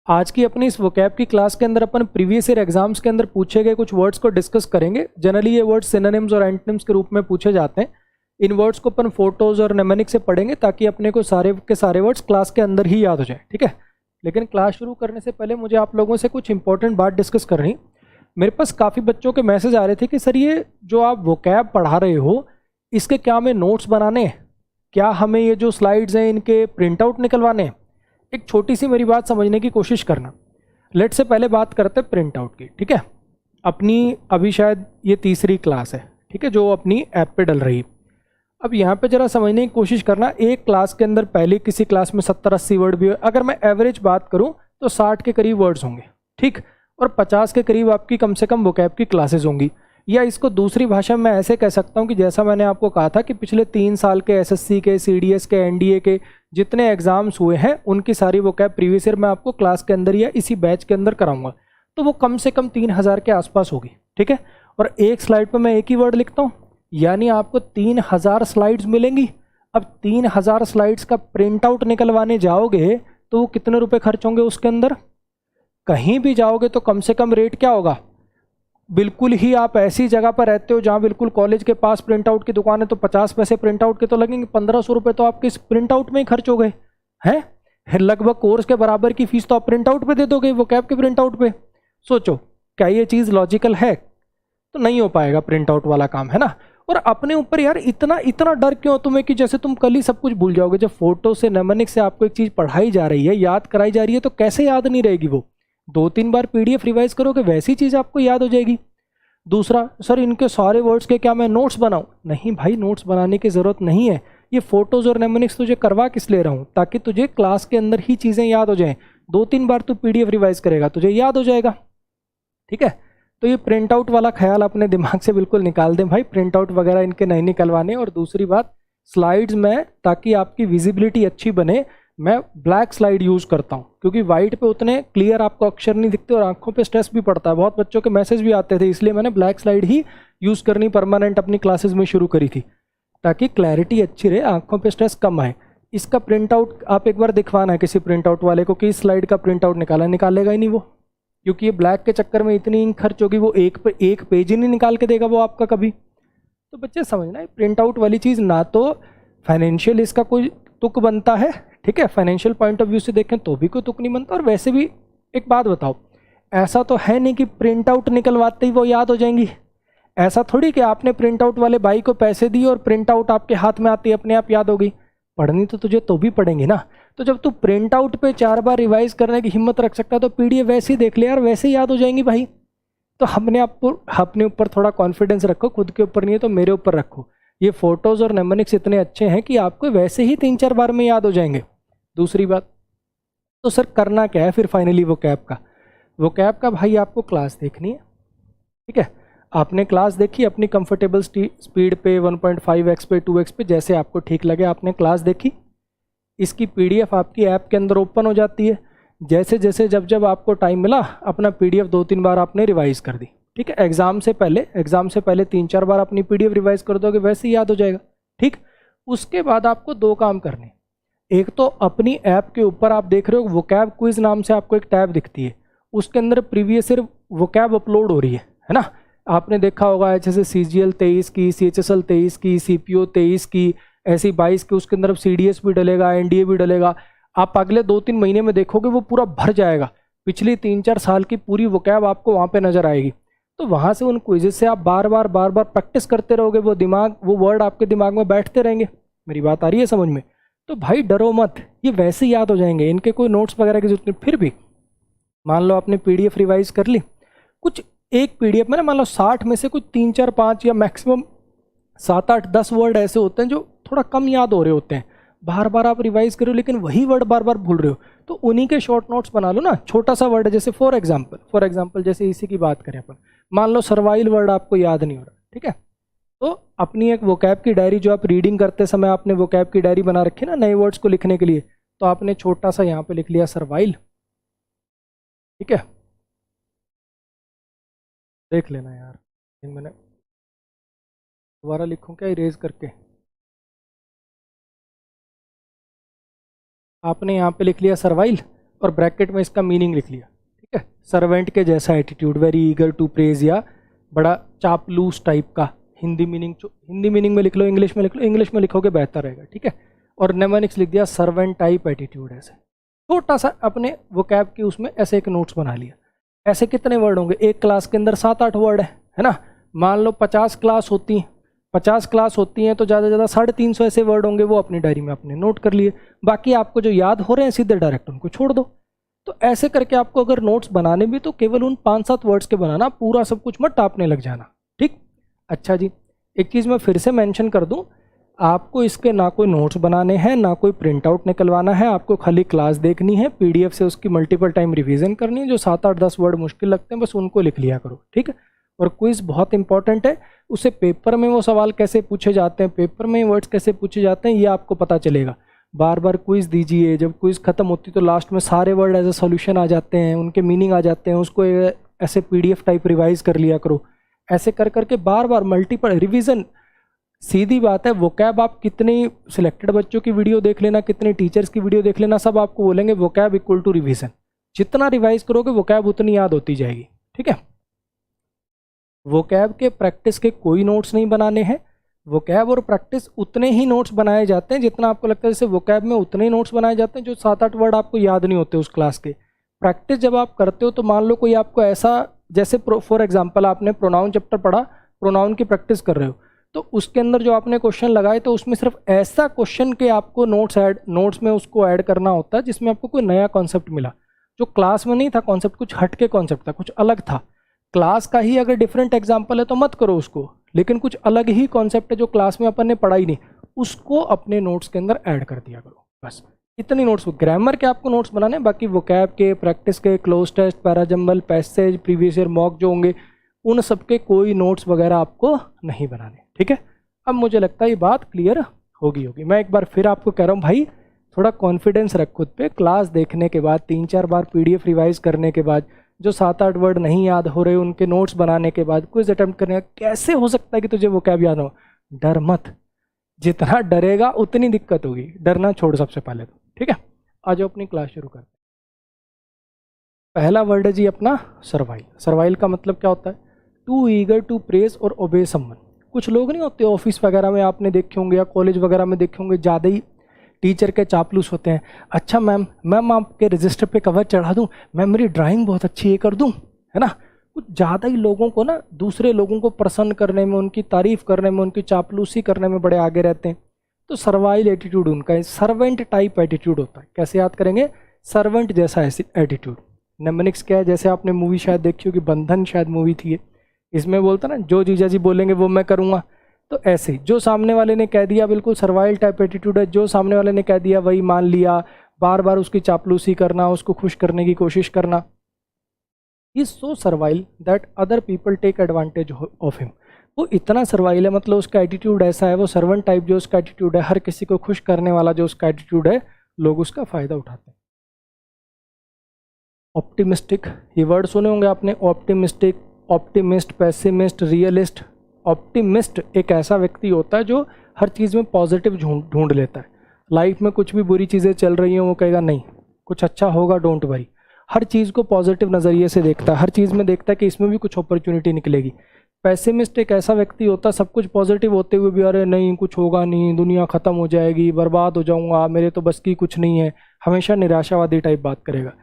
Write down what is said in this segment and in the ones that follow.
आज की अपनी इस वोकैब की क्लास के अंदर अपन प्रीवियस ईयर एग्जाम्स के अंदर पूछे गए कुछ वर्ड्स को डिस्कस करेंगे। जनरली ये वर्ड्स सिनोनिम्स और एंटोनिम्स के रूप में पूछे जाते हैं। इन वर्ड्स को अपन फोटोज और नेमोनिक से पढ़ेंगे ताकि अपने को सारे के सारे वर्ड्स क्लास के अंदर ही याद हो जाए, ठीक है। लेकिन क्लास शुरू करने से पहले मुझे आप लोगों से कुछ इंपॉर्टेंट बात डिस्कस करनी। मेरे पास काफ़ी बच्चों के मैसेज आ रहे थे कि सर ये जो आप वोकैब पढ़ा रहे हो इसके क्या हमें नोट्स बनाने हैं, क्या हमें ये जो स्लाइड्स हैं इनके प्रिंट आउट निकलवाने हैं। एक छोटी सी मेरी बात समझने की कोशिश करना। लेट से पहले बात करते हैं प्रिंट आउट की, ठीक है। अपनी अभी शायद ये तीसरी क्लास है, ठीक है, जो अपनी ऐप पे डल रही। अब यहाँ पे जरा समझने की कोशिश करना। एक क्लास के अंदर पहले किसी क्लास में 70-80 वर्ड भी, अगर मैं एवरेज बात करूँ तो 60 के करीब वर्ड्स होंगे, ठीक, और 50 के करीब आपकी कम से कम वोकैब की क्लासेस होंगी। या इसको दूसरी भाषा में ऐसे कह सकता हूँ कि जैसा मैंने आपको कहा था कि पिछले 3 साल के एसएससी के, सीडीएस के, एनडीए के जितने एग्जाम्स हुए हैं उनकी सारी वोकैब प्रीवियस ईयर मैं आपको क्लास के अंदर या इसी बैच के अंदर कराऊंगा। तो वो कम से कम 3000 के आसपास होगी, ठीक है। और एक स्लाइड पर मैं एक ही वर्ड लिखता हूँ, यानी आपको 3000 स्लाइड्स मिलेंगी। अब 3000 स्लाइड्स का प्रिंट आउट निकलवाने जाओगे तो वो कितने रुपए खर्च होंगे उसके अंदर। कहीं भी जाओगे तो कम से कम रेट क्या होगा, बिल्कुल ही आप ऐसी जगह पर रहते हो जहाँ बिल्कुल कॉलेज के पास प्रिंट आउट की दुकान है तो 50 पैसे प्रिंट आउट के तो लगेंगे, 1500 रुपये तो आपके इस प्रिंट आउट में ही खर्च हो गए हैं। लगभग कोर्स के बराबर की फीस तो आप प्रिंट आउट पे दे दोगे, वो कैब के प्रिंट आउट पे। सोचो क्या ये चीज़ लॉजिकल है? तो नहीं हो पाएगा प्रिंट आउट वाला काम, है ना। और अपने ऊपर यार इतना इतना डर क्यों तुम्हें कि जैसे तुम कल ही सब कुछ भूल जाओगे। जब फोटो से नेमोनिक से आपको एक चीज़ पढ़ाई जा रही है, याद कराई जा रही है, तो कैसे याद नहीं रहेगी वो। 2-3 बार पीडीएफ रिवाइज करोगे वैसी चीज़ आपको याद हो जाएगी। दूसरा, सर इनके सारे वर्ड्स के क्या मैं नोट्स बनाऊं? नहीं भाई, नोट्स बनाने की ज़रूरत नहीं है। ये फोटोज़ और नेमोनिक्स तुझे करवा किस ले रहा हूँ, ताकि तुझे क्लास के अंदर ही चीज़ें याद हो जाएं। 2-3 बार तू पीडीएफ रिवाइज करेगा तुझे याद हो जाएगा, ठीक है। तो ये प्रिंट आउट वाला ख्याल अपने दिमाग से बिल्कुल निकाल दें भाई, प्रिंट आउट वगैरह इनके नहीं निकलवाने। और दूसरी बात, स्लाइड्स में ताकि आपकी विजिबिलिटी अच्छी बने मैं ब्लैक स्लाइड यूज़ करता हूँ, क्योंकि वाइट पे उतने क्लियर आपको अक्षर नहीं दिखते और आंखों पे स्ट्रेस भी पड़ता है। बहुत बच्चों के मैसेज भी आते थे, इसलिए मैंने ब्लैक स्लाइड ही यूज़ करनी परमानेंट अपनी क्लासेस में शुरू करी थी, ताकि क्लैरिटी अच्छी रहे, आंखों पे स्ट्रेस कम आए। इसका प्रिंट आउट आप एक बार दिखवाना है किसी प्रिंट आउट वाले को कि इस स्लाइड का प्रिंट आउट निकालेगा ही नहीं वो, क्योंकि ये ब्लैक के चक्कर में इतनी इंक खर्च होगी, वो एक पेज ही नहीं निकाल के देगा वो आपका कभी। तो बच्चे समझना है, प्रिंट आउट वाली चीज़ ना तो फाइनेंशियल इसका कोई तुक बनता है, ठीक है, फाइनेंशियल पॉइंट ऑफ व्यू से देखें तो भी कोई तुक नहीं बनता। और वैसे भी एक बात बताओ, ऐसा तो है नहीं कि प्रिंट आउट निकलवाते ही वो याद हो जाएंगी। ऐसा थोड़ी कि आपने प्रिंट आउट वाले भाई को पैसे दिए और प्रिंट आउट आपके हाथ में आती अपने आप याद हो गई। पढ़नी तो तुझे तो भी पढ़ेंगे ना। तो जब तू प्रिंट आउट पे 4 बार रिवाइज करने की हिम्मत रख सकता है तो पीडीएफ वैसे ही देख ले यार, वैसे ही याद हो जाएंगी भाई। तो अपने ऊपर थोड़ा कॉन्फिडेंस रखो, खुद के ऊपर नहीं है तो मेरे ऊपर रखो। ये फोटोज़ और नेमोनिक्स इतने अच्छे हैं कि आपको वैसे ही 3-4 बार में याद हो जाएंगे। दूसरी बात, तो सर करना क्या है फिर फाइनली वोकैब का भाई आपको क्लास देखनी है, ठीक है। आपने क्लास देखी अपनी कंफर्टेबल स्पीड पे, 1.5x पे, 2x पे, जैसे आपको ठीक लगे आपने क्लास देखी। इसकी पीडीएफ आपकी ऐप के अंदर ओपन हो जाती है। जैसे जैसे जब आपको टाइम मिला अपना पीडीएफ 2-3 बार आपने रिवाइज कर दी, ठीक है। एग्जाम से पहले 3-4 बार अपनी पीडीएफ रिवाइज कर दोगे, वैसे ही याद हो जाएगा, ठीक। उसके बाद आपको 2 काम करने। एक तो अपनी ऐप के ऊपर आप देख रहे हो वोकैब क्विज नाम से आपको एक टैब दिखती है, उसके अंदर प्रीवियस ईयर वोकैब अपलोड हो रही है ना। आपने देखा होगा जैसे CGL 23 की, CHSL 23 की, CPO 23 की, ऐसी 22 की, उसके अंदर अब CDS भी डलेगा, NDA भी डलेगा। आप अगले 2-3 महीने में देखोगे वो पूरा भर जाएगा, पिछली 3-4 साल की पूरी वोकैब आपको वहाँ पे नजर आएगी। तो वहाँ से उन क्विजेज से आप बार बार प्रैक्टिस करते रहोगे, वो वर्ड आपके दिमाग में बैठते रहेंगे। मेरी बात आ रही है समझ में? तो भाई डरो मत, ये वैसे ही याद हो जाएंगे, इनके कोई नोट्स वगैरह की जरूरत नहीं। फिर भी मान लो आपने पीडीएफ रिवाइज कर ली, कुछ एक पीडीएफ में ना मान लो 60 में से कुछ 3-4-5 या मैक्सिमम 7-8-10 वर्ड ऐसे होते हैं जो थोड़ा कम याद हो रहे होते हैं। बार बार आप रिवाइज करो लेकिन वही वर्ड बार बार भूल रहे हो, तो उन्हीं के शॉर्ट नोट्स बना लो ना। छोटा सा वर्ड है, जैसे फॉर एग्जाम्पल जैसे इसी की बात करें अपन, मान लो सर्वाइल वर्ड आपको याद नहीं हो रहा, ठीक है। तो अपनी एक वोकैब की डायरी, जो आप रीडिंग करते समय आपने वोकैब की डायरी बना रखी है ना नए वर्ड्स को लिखने के लिए, तो आपने छोटा सा यहाँ पे लिख लिया सर्वाइल, ठीक है। देख लेना यार, मैंने दोबारा लिखूं क्या इरेज करके? आपने यहाँ पे लिख लिया सर्वाइल। और ब्रैकेट में इसका मीनिंग लिख लिया, ठीक है। सर्वेंट के जैसा attitude, very eager to praise, या बड़ा चापलूस टाइप का। हिंदी मीनिंग में लिख लो, इंग्लिश में लिख लो, इंग्लिश में लिखोगे बेहतर रहेगा, ठीक है। और नेमोनिक्स लिख दिया सर्वेंट टाइप एटीट्यूड, ऐसे छोटा सा अपने वोकैब की उसमें ऐसे एक नोट्स बना लिया। ऐसे कितने वर्ड होंगे एक क्लास के अंदर? 7-8 वर्ड है ना। मान लो 50 क्लास होती हैं, 50 क्लास होती हैं तो ज़्यादा से ज़्यादा 350 ऐसे वर्ड होंगे, वो अपनी डायरी में आपने नोट कर लिए। बाकी आपको जो याद हो रहे हैं सीधे डायरेक्ट उनको छोड़ दो। तो ऐसे करके आपको अगर नोट्स बनाने भी तो केवल उन 5-7 वर्ड्स के बनाना, पूरा सब कुछ मत टापने लग जाना, ठीक। अच्छा जी, एक चीज़ मैं फिर से मेंशन कर दूं, आपको इसके ना कोई नोट्स बनाने हैं ना कोई प्रिंट आउट निकलवाना है, आपको खाली क्लास देखनी है, पीडीएफ से उसकी मल्टीपल टाइम रिवीजन करनी है। जो 7-8-10 वर्ड मुश्किल लगते हैं बस उनको लिख लिया करो, ठीक है। और क्विज बहुत इंपॉर्टेंट है, उसे पेपर में वो सवाल कैसे पूछे जाते हैं, पेपर में वर्ड्स कैसे पूछे जाते हैं, ये आपको पता चलेगा। बार बार क्विज दीजिए, जब क्विज खत्म होती तो लास्ट में सारे वर्ड एज ए सोल्यूशन आ जाते हैं, उनके मीनिंग आ जाते हैं, उसको ऐसे पीडीएफ टाइप रिवाइज कर लिया करो। ऐसे कर करके बार बार मल्टीपल रिवीजन। सीधी बात है, वोकैब आप कितनी सिलेक्टेड बच्चों की वीडियो देख लेना, कितनी टीचर्स की वीडियो देख लेना, सब आपको बोलेंगे वोकैब इक्वल टू रिवीजन। जितना रिवाइज करोगे वोकैब उतनी याद होती जाएगी, ठीक है। वोकैब के प्रैक्टिस के कोई नोट्स नहीं बनाने हैं। वोकैब और प्रैक्टिस उतने ही नोट्स बनाए जाते हैं जितना आपको लगता है, जैसे वोकैब में उतने ही नोट्स बनाए जाते हैं जो 7-8 वर्ड आपको याद नहीं होते उस क्लास के। प्रैक्टिस जब आप करते हो तो मान लो कोई आपको ऐसा, जैसे फॉर एग्जांपल आपने प्रोनाउन चैप्टर पढ़ा, प्रोनाउन की प्रैक्टिस कर रहे हो, तो उसके अंदर जो आपने क्वेश्चन लगाए तो उसमें सिर्फ ऐसा क्वेश्चन के आपको नोट्स में उसको ऐड करना होता है जिसमें आपको कोई नया कॉन्सेप्ट मिला, जो क्लास में नहीं था कॉन्सेप्ट, कुछ हटके कॉन्सेप्ट था, कुछ अलग था। क्लास का ही अगर डिफरेंट एग्जाम्पल है तो मत करो उसको, लेकिन कुछ अलग ही कॉन्सेप्ट है जो क्लास में अपन ने पढ़ा ही नहीं, उसको अपने नोट्स के अंदर ऐड कर दिया करो। बस इतनी नोट्स। ग्रामर के आपको नोट्स बनाने, बाकी वोकैब के, प्रैक्टिस के, cloze test, parajumble, passage, previous year mock जो होंगे, उन सब के कोई नोट्स वगैरह आपको नहीं बनाने, ठीक है। अब मुझे लगता है ये बात क्लियर होगी। मैं एक बार फिर आपको कह रहा हूँ भाई, थोड़ा कॉन्फिडेंस रख खुद पे। क्लास देखने के बाद, 3-4 बार पीडीएफ रिवाइज करने के बाद, जो 7-8 वर्ड नहीं याद हो रहे उनके नोट्स बनाने के बाद क्विज अटेम्प्ट करने का, कैसे हो सकता है कि तुझे वोकैब याद हो? डर मत, जितना डरेगा उतनी दिक्कत होगी। डरना छोड़ सबसे पहले तो, ठीक है। आ जाओ अपनी क्लास शुरू करते हैं। पहला वर्ड है जी अपना सर्वाइल। सर्वाइल का मतलब क्या होता है? टू ईगर टू प्रेज और ओबे समवन। कुछ लोग नहीं होते ऑफिस वगैरह में, आपने देखे होंगे या कॉलेज वगैरह में देखे होंगे, ज़्यादा ही टीचर के चापलूस होते हैं। अच्छा मैम आपके रजिस्टर पे कवर चढ़ा दूं, मैम मेरी ड्राइंग बहुत अच्छी है कर दूं, है ना। कुछ ज़्यादा ही लोगों को ना, दूसरे लोगों को प्रसन्न करने में, उनकी तारीफ करने में, उनकी चापलूसी करने में बड़े आगे रहते हैं। तो सर्वाइल एटीट्यूड उनका है, सर्वेंट टाइप एटीट्यूड होता है। कैसे याद करेंगे? सर्वेंट जैसा एटीट्यूड। नेमोनिक्स क्या है? जैसे आपने मूवी शायद देखी होगी, बंधन शायद मूवी थी ये, इसमें बोलता ना जो जीजा जी बोलेंगे वो मैं करूँगा। तो ऐसे जो सामने वाले ने कह दिया, बिल्कुल सर्वाइल टाइप एटीट्यूड है। जो सामने वाले ने कह दिया वही मान लिया, बार बार उसकी चापलूसी करना, उसको खुश करने की कोशिश करना। Is so servile that other people take advantage of him. वो इतना सर्वाइल है, मतलब उसका एटीट्यूड ऐसा है, वो सर्वेंट टाइप जो उसका एटीट्यूड है, हर किसी को खुश करने वाला जो उसका एटीट्यूड है, लोग उसका फायदा उठाते हैं। ऑप्टिमिस्टिक, ये वर्ड सुने होंगे आपने, optimistic, optimist, pessimist, realist. Optimist एक ऐसा व्यक्ति होता है जो हर चीज़ में पॉजिटिव ढूंढ लेता है। लाइफ में कुछ भी बुरी चीज़ें चल रही हैं वो कहेगा नहीं कुछ अच्छा होगा, डोंट वरी। हर चीज़ को पॉजिटिव नज़रिए से देखता है, हर चीज़ में देखता है कि इसमें भी कुछ अपॉर्चुनिटी निकलेगी। पेसिमिस्ट एक ऐसा व्यक्ति होता है सब कुछ पॉजिटिव होते हुए भी, अरे नहीं कुछ होगा नहीं, दुनिया ख़त्म हो जाएगी, बर्बाद हो जाऊँगा, मेरे तो बस की कुछ नहीं है, हमेशा निराशावादी टाइप बात करेगा।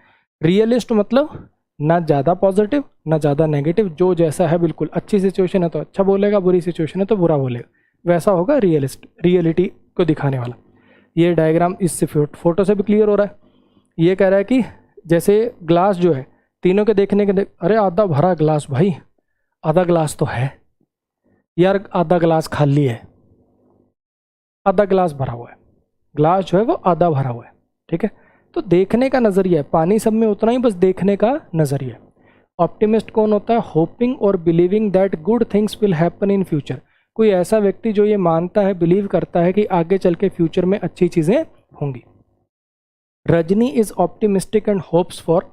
रियलिस्ट मतलब ना ज़्यादा पॉजिटिव ना ज़्यादा नेगेटिव, जो जैसा है बिल्कुल, अच्छी सिचुएशन है तो अच्छा बोलेगा, बुरी सिचुएशन है तो बुरा बोलेगा, वैसा होगा रियलिस्ट, रियलिटी को दिखाने वाला। ये डायग्राम इससे फोटो से भी क्लियर हो रहा है। ये कह रहा है कि जैसे ग्लास जो है तीनों के देखने के अरे आधा भरा ग्लास, भाई आधा ग्लास तो है यार, आधा ग्लास खाली है, आधा ग्लास भरा हुआ है, ग्लास जो है वो आधा भरा हुआ है, ठीक है। तो देखने का नज़रिया है, पानी सब में उतना ही, बस देखने का नज़रिया। ऑप्टिमिस्ट कौन होता है? होपिंग और believing that good things will happen in future. कोई ऐसा व्यक्ति जो ये मानता है, बिलीव करता है कि आगे चल के फ्यूचर में अच्छी चीज़ें होंगी। Rajni is optimistic and hopes for.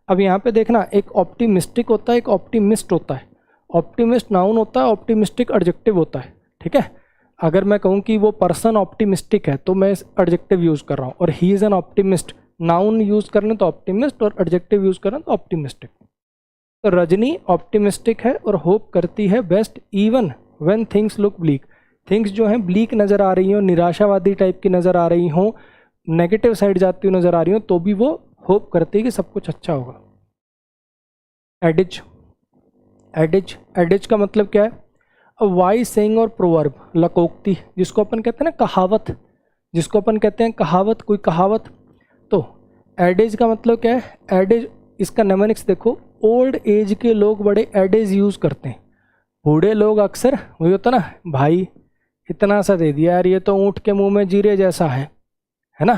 अब यहाँ पे देखना, एक ऑप्टिमिस्टिक होता है, एक ऑप्टिमिस्ट होता है। ऑप्टिमिस्ट नाउन होता है, ऑप्टिमिस्टिक एडजेक्टिव होता है, ठीक है। अगर मैं कहूँ कि वो पर्सन ऑप्टिमिस्टिक है तो मैं एडजेक्टिव यूज़ कर रहा हूँ, और he is an optimist noun use करना तो ऑप्टिमिस्ट और एडजेक्टिव यूज़ करना तो ऑप्टिमिस्टिक। तो रजनी ऑप्टिमिस्टिक है और होप करती है best even when things look bleak. Things जो हैं ब्लीक नज़र आ रही हों, निराशावादी टाइप की नज़र आ रही हों, नेगेटिव साइड जाती हुई नज़र आ रही हों, तो भी वो होप करती है कि सब कुछ अच्छा होगा। एडिज, एडिज, एडिज का मतलब क्या है? अ वाइज सेइंग और प्रोवर्ब, लकोक्ति, जिसको अपन कहते हैं ना कहावत, जिसको अपन कहते हैं कहावत, कोई कहावत। तो एडेज का मतलब क्या है? एडेज, इसका नेमोनिक्स देखो, ओल्ड एज के लोग बड़े एडेज यूज़ करते हैं। बूढ़े लोग अक्सर वही होता ना, भाई इतना सा दे दिया यार, ये तो ऊँट के मुंह में जीरे जैसा है ना,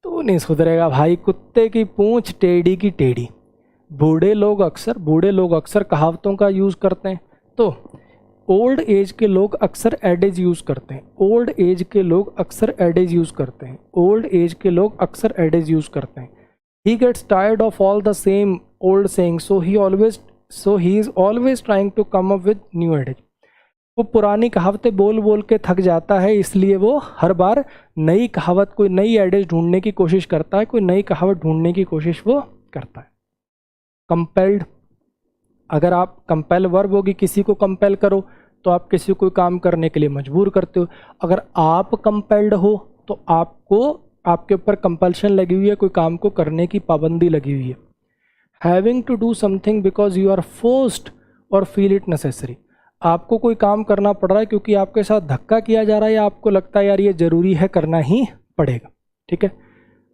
तो नहीं सुधरेगा भाई, कुत्ते की पूंछ टेढ़ी की टेढ़ी। बूढ़े लोग अक्सर कहावतों का यूज़ करते हैं। तो ओल्ड एज के लोग अक्सर एडेज यूज़ करते हैं, ओल्ड एज के लोग अक्सर एडेज यूज़ करते हैं, ओल्ड एज के लोग अक्सर एडेज यूज़ करते हैं। He gets tired of all the same old saying so he is always trying to come up with new adages. वो पुरानी कहावतें बोल बोल के थक जाता है, इसलिए वो हर बार नई कहावत, कोई नई एडेज ढूंढने की कोशिश करता है, कोई नई कहावत ढूंढने की कोशिश वो करता है। कंपेल्ड, अगर आप कंपेल वर्ब होगी, किसी को कंपेल करो तो आप किसी को काम करने के लिए मजबूर करते हो। अगर आप कंपेल्ड हो तो आपको, आपके ऊपर कंपल्शन लगी हुई है, कोई काम को करने की पाबंदी लगी हुई है। Having to do something because you are forced or feel it necessary, आपको कोई काम करना पड़ रहा है क्योंकि आपके साथ धक्का किया जा रहा है या आपको लगता है यार ये ज़रूरी है, करना ही पड़ेगा। ठीक है,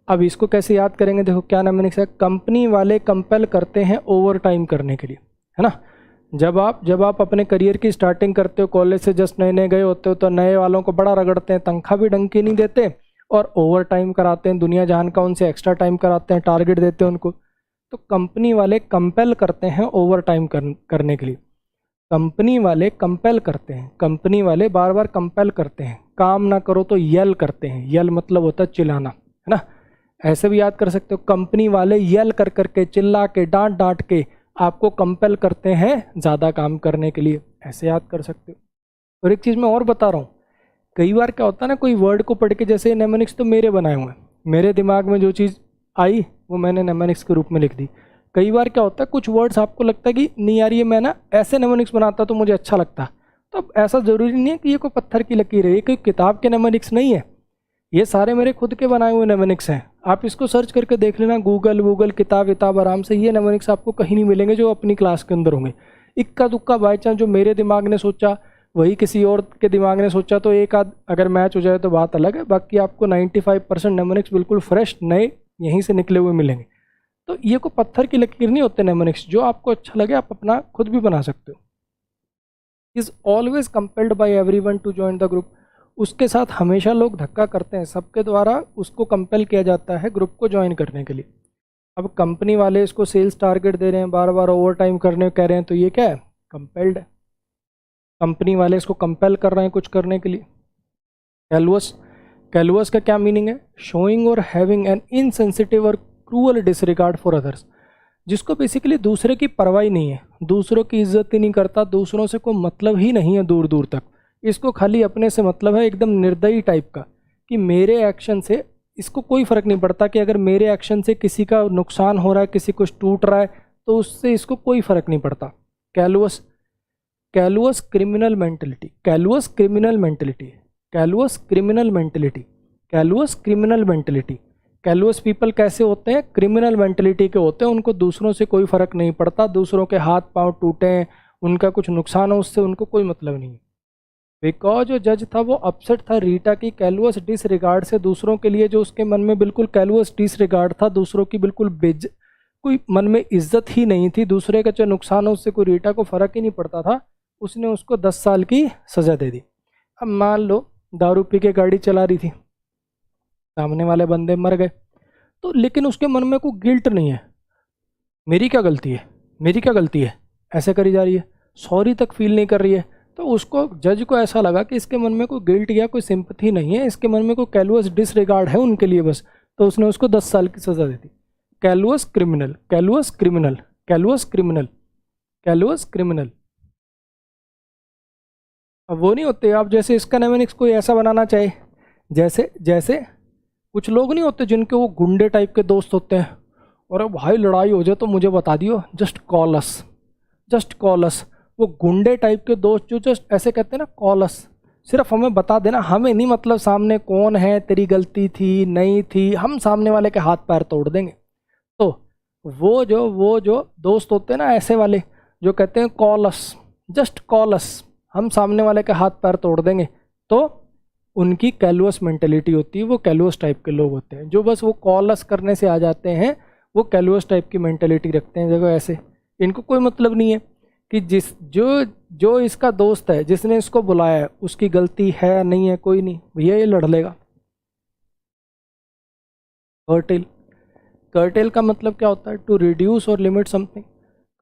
अब इसको कैसे याद करेंगे? देखो क्या नेमोनिक्स है, कंपनी वाले कंपेल करते हैं ओवर टाइम करने के लिए, है ना। जब आप अपने करियर की स्टार्टिंग करते हो, कॉलेज से जस्ट नए नए गए होते हो, तो नए वालों को बड़ा रगड़ते हैं, तनख्वाह भी ढंग की नहीं देते और ओवर टाइम कराते हैं, दुनिया जहान का उनसे एक्स्ट्रा टाइम कराते हैं, टारगेट देते हैं उनको। तो कंपनी वाले कंपेल करते हैं ओवर टाइम करने के लिए, कंपनी वाले कंपेल करते हैं, कंपनी वाले बार बार कंपेल करते हैं। काम ना करो तो यल करते हैं, यल मतलब होता है चिल्लाना, है ना। ऐसे भी याद कर सकते हो, कंपनी वाले यल कर करके, चिल्ला के, डांट डांट के आपको कंपेल करते हैं ज़्यादा काम करने के लिए, ऐसे याद कर सकते हो। और एक चीज़ मैं और बता रहा हूँ, कई बार क्या होता है ना, कोई वर्ड को पढ़ के, जैसे नेमोनिक्स तो मेरे बनाए हुए हैं, मेरे दिमाग में जो चीज़ आई वो मैंने नेमोनिक्स के रूप में लिख दी। कई बार क्या होता है, कुछ वर्ड्स आपको लगता है कि नहीं यार ये मैं ना ऐसे नेमोनिक्स बनाता तो मुझे अच्छा लगता, तो अब ऐसा ज़रूरी नहीं है कि ये कोई पत्थर की लकीर है, ये कोई किताब के नेमोनिक्स नहीं है, ये सारे मेरे खुद के बनाए हुए नेमोनिक्स हैं। आप इसको सर्च करके देख लेना, गूगल किताब आराम से, ये नेमोनिक्स आपको कहीं नहीं मिलेंगे जो अपनी क्लास के अंदर होंगे। इक्का दुक्का बाई चांस जो मेरे दिमाग ने सोचा वही किसी और के दिमाग ने सोचा, तो एक आध अगर मैच हो जाए तो बात अलग है, बाकी आपको 95% नेमोनिक्स बिल्कुल फ्रेश नए यहीं से निकले हुए मिलेंगे। तो ये कोई पत्थर की लकीर नहीं होते नेमोनिक्स, जो आपको अच्छा लगे आप अपना खुद भी बना सकते हो। Is always compelled by everyone to join the group, उसके साथ हमेशा लोग धक्का करते हैं, सबके द्वारा उसको कंपेल किया जाता है ग्रुप को ज्वाइन करने के लिए। अब कंपनी वाले इसको सेल्स टारगेट दे रहे हैं, बार बार ओवर टाइम करने कह रहे हैं, तो ये क्या है? कंपेल्ड है। कंपनी वाले इसको कंपेल कर रहे हैं कुछ करने के लिए। कैलुअस, कैलुअस का क्या मीनिंग है? शोइंग और हैविंग एन इनसेंसिटिव और क्रूअल डिसरिगार्ड फॉर अदर्स, जिसको बेसिकली दूसरे की परवाह ही नहीं है, दूसरों की इज्जत ही नहीं करता, दूसरों से कोई मतलब ही नहीं है दूर दूर तक, इसको खाली अपने से मतलब है, एकदम निर्दयी टाइप का, कि मेरे एक्शन से इसको कोई फ़र्क नहीं पड़ता कि अगर मेरे एक्शन से किसी का नुकसान हो रहा है, किसी कुछ टूट रहा है, तो उससे इसको कोई फ़र्क नहीं पड़ता। Callous, callous criminal mentality, callous criminal mentality, callous criminal mentality, callous criminal mentality. Callous people कैसे होते हैं? क्रिमिनल मेंटलिटी के होते हैं, उनको दूसरों से कोई फ़र्क नहीं पड़ता, दूसरों के हाथ पांव टूटे, उनका कुछ नुकसान हो, उससे उनको कोई मतलब नहीं है। बिकॉज जो जज था वो अपसेट था रीटा की कैलुअस डिसरिगार्ड से, दूसरों के लिए जो उसके मन में बिल्कुल कैलुअस डिसरिगार्ड था, दूसरों की बिल्कुल कोई मन में इज्जत ही नहीं थी, दूसरे का जो नुकसान हो उससे कोई रीटा को फ़र्क ही नहीं पड़ता था, उसने उसको 10 साल की सज़ा दे दी। अब मान लो दारू पी के गाड़ी चला रही थी, सामने वाले बंदे मर गए, तो लेकिन उसके मन में कोई गिल्ट नहीं है, मेरी क्या गलती है, मेरी क्या गलती है, ऐसे करी जा रही है, सॉरी तक फील नहीं कर रही है, तो उसको जज को ऐसा लगा कि इसके मन में कोई गिल्ट या कोई सिंपथी नहीं है, इसके मन में कोई कैलुअस डिसरिगार्ड है उनके लिए बस, तो उसने उसको 10 साल की सज़ा दे दी। कैलुअस क्रिमिनल, कैलुअस क्रिमिनल, कैलुअस क्रिमिनल, कैलुअस क्रिमिनल। अब वो नहीं होते आप, जैसे इसका नेमोनिक्स कोई ऐसा बनाना चाहे, जैसे जैसे कुछ लोग नहीं होते जिनके वो गुंडे टाइप के दोस्त होते हैं, और भाई लड़ाई हो जाए तो मुझे बता दियो, जस्ट कॉल अस, जस्ट कॉल अस। वो गुंडे टाइप के दोस्त जो जस्ट ऐसे कहते हैं ना, कॉल अस, सिर्फ हमें बता देना, हमें नहीं मतलब सामने कौन है, तेरी गलती थी नहीं थी, हम सामने वाले के हाथ पैर तोड़ देंगे। तो वो जो दोस्त होते हैं ना ऐसे वाले, जो कहते हैं कॉल अस, जस्ट कॉल अस, हम सामने वाले के हाथ पैर तोड़ देंगे, तो उनकी कैलुअस मेंटेलिटी होती है। वो कैलुअस टाइप के लोग होते हैं जो बस वो कॉल अस करने से आ जाते हैं, वो कैलुअस टाइप की मेंटेलिटी रखते हैं। देखो ऐसे, इनको कोई मतलब नहीं है कि जो इसका दोस्त है, जिसने इसको बुलाया है, उसकी गलती है या नहीं है, कोई नहीं, भैया ये लड़ लेगा। कर्टेल, कर्टेल का मतलब क्या होता है? टू रिड्यूस और लिमिट समथिंग।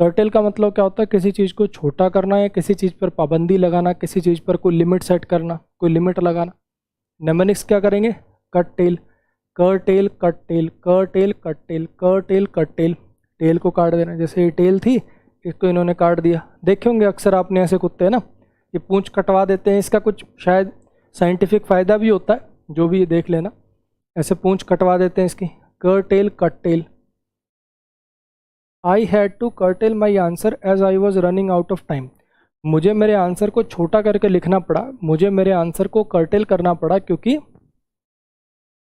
कर्टेल का मतलब क्या होता है? किसी चीज़ को छोटा करना या किसी चीज़ पर पाबंदी लगाना, किसी चीज़ पर कोई लिमिट सेट करना, कोई लिमिट लगाना। नेमोनिक्स क्या करेंगे? Cut tail, curtail cut tail, curtail cut tail, curtail cut tail, tail को काट देना। जैसे ये टेल थी, इसको इन्होंने काट दिया। देखे होंगे अक्सर आपने ऐसे कुत्ते हैं ना, ये पूंछ कटवा देते हैं। इसका कुछ शायद साइंटिफिक फ़ायदा भी होता है, जो भी ये देख लेना, ऐसे पूंछ कटवा देते हैं इसकी। Curtail cut tail. I had to curtail my answer as I was running out of time. मुझे मेरे आंसर को छोटा करके लिखना पड़ा, मुझे मेरे आंसर को कर्टेल करना पड़ा क्योंकि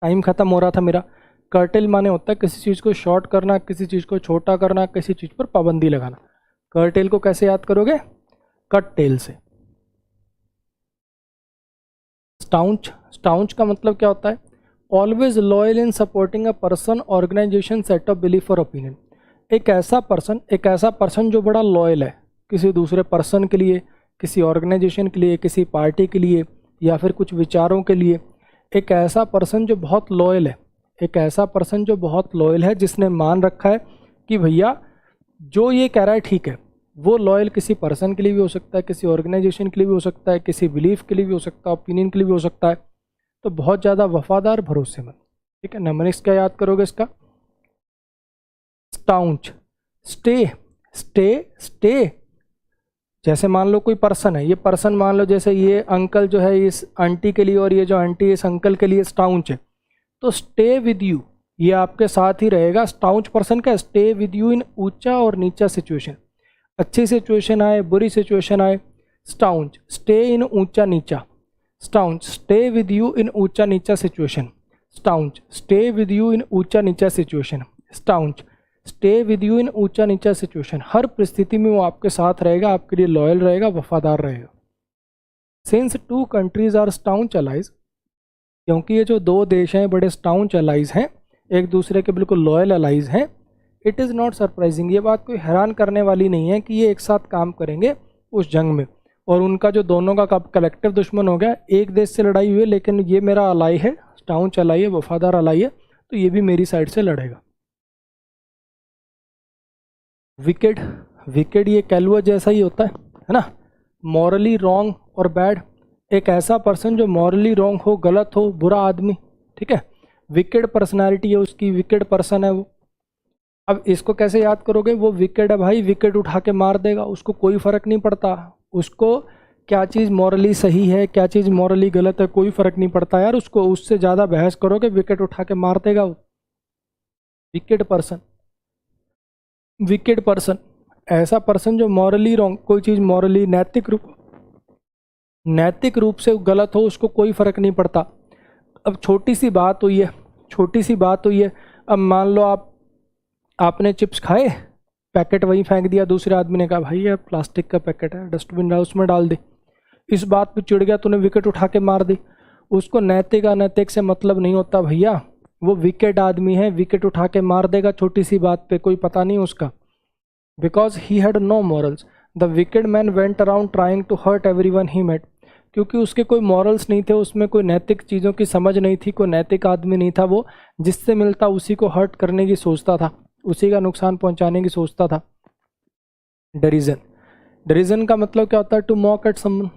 टाइम ख़त्म हो रहा था मेरा। कर्टेल माने होता है किसी चीज़ को शॉर्ट करना, किसी चीज़ को छोटा करना, किसी चीज़ पर पाबंदी लगाना। कर्टेल को कैसे याद करोगे? कट टेल से। स्टाउंच, स्टाउंच का मतलब क्या होता है? Always loyal in supporting a person, organization, set of belief or opinion. एक ऐसा पर्सन जो बड़ा लॉयल है किसी दूसरे पर्सन के लिए, किसी ऑर्गेनाइजेशन के लिए, किसी पार्टी के लिए, या फिर कुछ विचारों के लिए। एक ऐसा पर्सन जो बहुत लॉयल है, एक ऐसा पर्सन जो बहुत लॉयल है, जिसने मान रखा है कि भैया जो ये कह रहा है ठीक है। वो लॉयल किसी पर्सन के लिए भी हो सकता है, किसी ऑर्गेनाइजेशन के लिए भी हो सकता है, किसी बिलीफ के लिए भी हो सकता है, ओपिनियन के लिए भी हो सकता है। तो बहुत ज़्यादा वफादार, भरोसेमंद। ठीक है, नेमोनिक्स क्या याद करोगे इसका? स्टाउंच, स्टे, स्टे, स्टे। जैसे मान लो कोई पर्सन है, ये पर्सन मान लो जैसे ये अंकल जो है इस आंटी के लिए, और ये जो आंटी इस अंकल के लिए स्टाउंच है। तो स्टे विद यू, ये आपके साथ ही रहेगा। स्टाउंच पर्सन का स्टे विद यू इन ऊंचा और नीचा सिचुएशन। अच्छी सिचुएशन आए, बुरी सिचुएशन आए, स्टाउंच स्टे इन ऊंचा नीचा। Staunch stay with you in ऊंचा नीचा situation. Staunch stay with you in ऊंचा नीचा situation. Staunch stay with you in ऊंचा नीचा सिचुएशन। हर परिस्थिति में वो आपके साथ रहेगा, आपके लिए लॉयल रहेगा, वफादार रहेगा। Since two countries are staunch allies, क्योंकि ये जो दो देश हैं बड़े स्टाउंच अलाइज हैं, एक दूसरे के बिल्कुल लॉयल अलाइज हैं। इट इज़ नॉट सरप्राइजिंग, ये बात कोई हैरान करने वाली नहीं है कि ये एक साथ काम करेंगे उस जंग में। और उनका जो दोनों का कलेक्टिव दुश्मन हो गया, एक देश से लड़ाई हुई है लेकिन ये मेरा अलाई है, स्टाउंच अलाई है, वफादार अलाई है, तो ये भी मेरी साइड से लड़ेगा। विकेड, विकेड ये कैलुआ जैसा ही होता है ना, मॉरली रॉन्ग और बैड। एक ऐसा पर्सन जो मॉरली रॉन्ग हो, गलत हो, बुरा आदमी। ठीक है, विकेड पर्सनालिटी है उसकी, विकेड पर्सन है वो। अब इसको कैसे याद करोगे? वो विकेड है भाई, विकेट उठा के मार देगा, उसको कोई फ़र्क नहीं पड़ता। उसको क्या चीज़ मॉरली सही है, क्या चीज़ मॉरली गलत है, कोई फ़र्क नहीं पड़ता यार उसको। उससे ज़्यादा बहस करोगे, विकेट उठा के मार देगा वो। विकेड पर्सन, विकेड पर्सन ऐसा पर्सन जो मॉरली रॉन्ग, कोई चीज़ मॉरली नैतिक रूप से गलत हो, उसको कोई फ़र्क नहीं पड़ता। अब छोटी सी बात हुई है, छोटी सी बात हुई है। अब मान लो आपने चिप्स खाए, पैकेट वहीं फेंक दिया, दूसरे आदमी ने कहा भाई ये प्लास्टिक का पैकेट है, डस्टबिन है उसमें डाल दे। इस बात पे चिढ़ गया, तूने विकेट उठा के मार दी। उसको नैतिक अनैतिक से मतलब नहीं होता भैया, वो विकेट आदमी है, विकेट उठा के मार देगा छोटी सी बात पे, कोई पता नहीं उसका। Because he had no morals, the wicked man went around trying to hurt everyone he met. क्योंकि उसके कोई मॉरल्स नहीं थे, उसमें कोई नैतिक चीज़ों की समझ नहीं थी, कोई नैतिक आदमी नहीं था वो। जिससे मिलता उसी को हर्ट करने की सोचता था, उसी का नुकसान पहुंचाने की सोचता था। डेरिजन, डेरिजन का मतलब क्या होता है? टू मॉक एट समवन,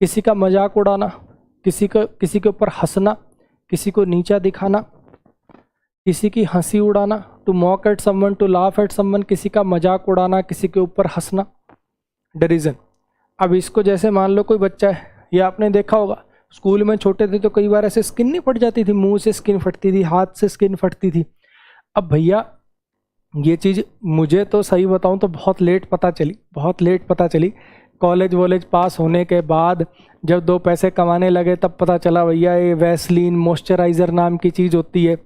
किसी का मजाक उड़ाना, किसी के ऊपर हंसना, किसी को नीचा दिखाना, किसी की हंसी उड़ाना। To mock at someone, to laugh at someone, किसी का मजाक उड़ाना, किसी के ऊपर हंसना, डेरिजन। अब इसको जैसे मान लो कोई बच्चा है, ये आपने देखा होगा, स्कूल में छोटे थे तो कई बार ऐसे स्किन नहीं फट जाती थी, मुंह से स्किन फटती थी, हाथ से स्किन फटती थी। अब भैया ये चीज़ मुझे तो सही बताऊं तो बहुत लेट पता चली। कॉलेज वॉलेज पास होने के बाद जब 2 पैसे कमाने लगे तब पता चला भैया ये वैसलीन मॉइस्चराइज़र नाम की चीज़ होती है।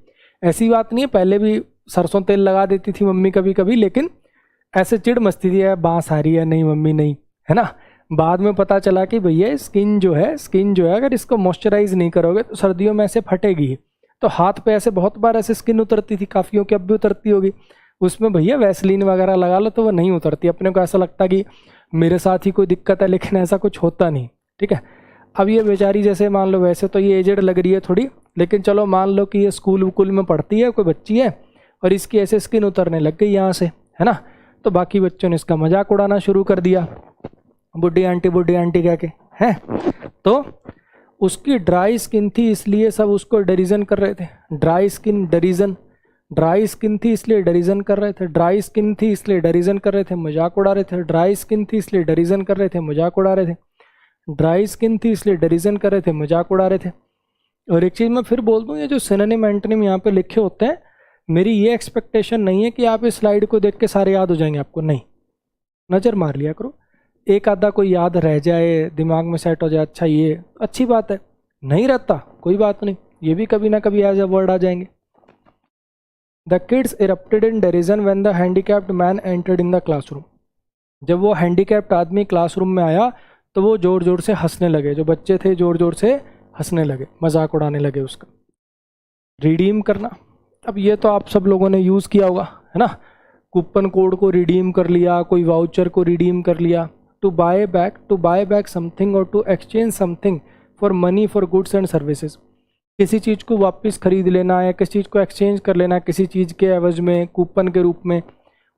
ऐसी बात नहीं है, पहले भी सरसों तेल लगा देती थी मम्मी कभी कभी, लेकिन ऐसे चिढ़ मचती थी, बांस आ रही है, नहीं मम्मी नहीं, है ना। बाद में पता चला कि भैया स्किन जो है अगर इसको मॉइस्चराइज नहीं करोगे तो सर्दियों में ऐसे फटेगी। तो हाथ पे ऐसे बहुत बार ऐसे स्किन उतरती थी, काफ़ियों की अब भी उतरती होगी, उसमें भैया वैसलीन वगैरह लगा लो तो वो नहीं उतरती। अपने को ऐसा लगता कि मेरे साथ ही कोई दिक्कत है, लेकिन ऐसा कुछ होता नहीं, ठीक है। अब ये बेचारी जैसे मान लो, वैसे तो ये एजेड लग रही है थोड़ी, लेकिन चलो मान लो कि ये स्कूल वकूल में पढ़ती है, कोई बच्ची है और इसकी ऐसे स्किन उतरने लग गई यहाँ से, है ना। तो बाकी बच्चों ने इसका मजाक उड़ाना शुरू कर दिया, बुढ़ी आंटी कह के, हैं। तो उसकी ड्राई स्किन थी इसलिए सब उसको डरीजन कर रहे थे, ड्राई स्किन थी इसलिए डरीजन कर रहे थे, ड्राई स्किन थी इसलिए डरीजन कर रहे थे, मजाक उड़ा रहे थे, ड्राई स्किन थी इसलिए डरीजन कर रहे थे, मजाक उड़ा रहे थे, ड्राई स्किन थी इसलिए डरीजन कर रहे थे, मजाक उड़ा रहे थे। और एक चीज़ मैं फिर बोल दूँ, ये जो सिनोनिम एंटोनिम यहाँ पे लिखे होते हैं, मेरी ये एक्सपेक्टेशन नहीं है कि आप इस स्लाइड को देख के सारे याद हो जाएंगे आपको, नहीं, नज़र मार लिया करो, एक आधा कोई याद रह जाए, दिमाग में सेट हो जाए, अच्छा ये अच्छी बात है, नहीं रहता कोई बात नहीं, ये भी कभी ना कभी एज अ वर्ड आ जाएंगे। The kids erupted in derision when the handicapped man entered in the classroom. जब वो हैंडीकैप्ड आदमी क्लासरूम में आया तो वो ज़ोर ज़ोर से हंसने लगे, जो बच्चे थे ज़ोर ज़ोर से हंसने लगे, मजाक उड़ाने लगे उसका। रिडीम करना, अब ये तो आप सब लोगों ने यूज़ किया होगा, है ना, कूपन कोड को रिडीम कर लिया, कोई वाउचर को रिडीम कर लिया। To buy back something or to exchange something for money for goods and services. किसी चीज़ को वापस खरीद लेना या किसी चीज़ को एक्सचेंज कर लेना किसी चीज़ के एवज में, कूपन के रूप में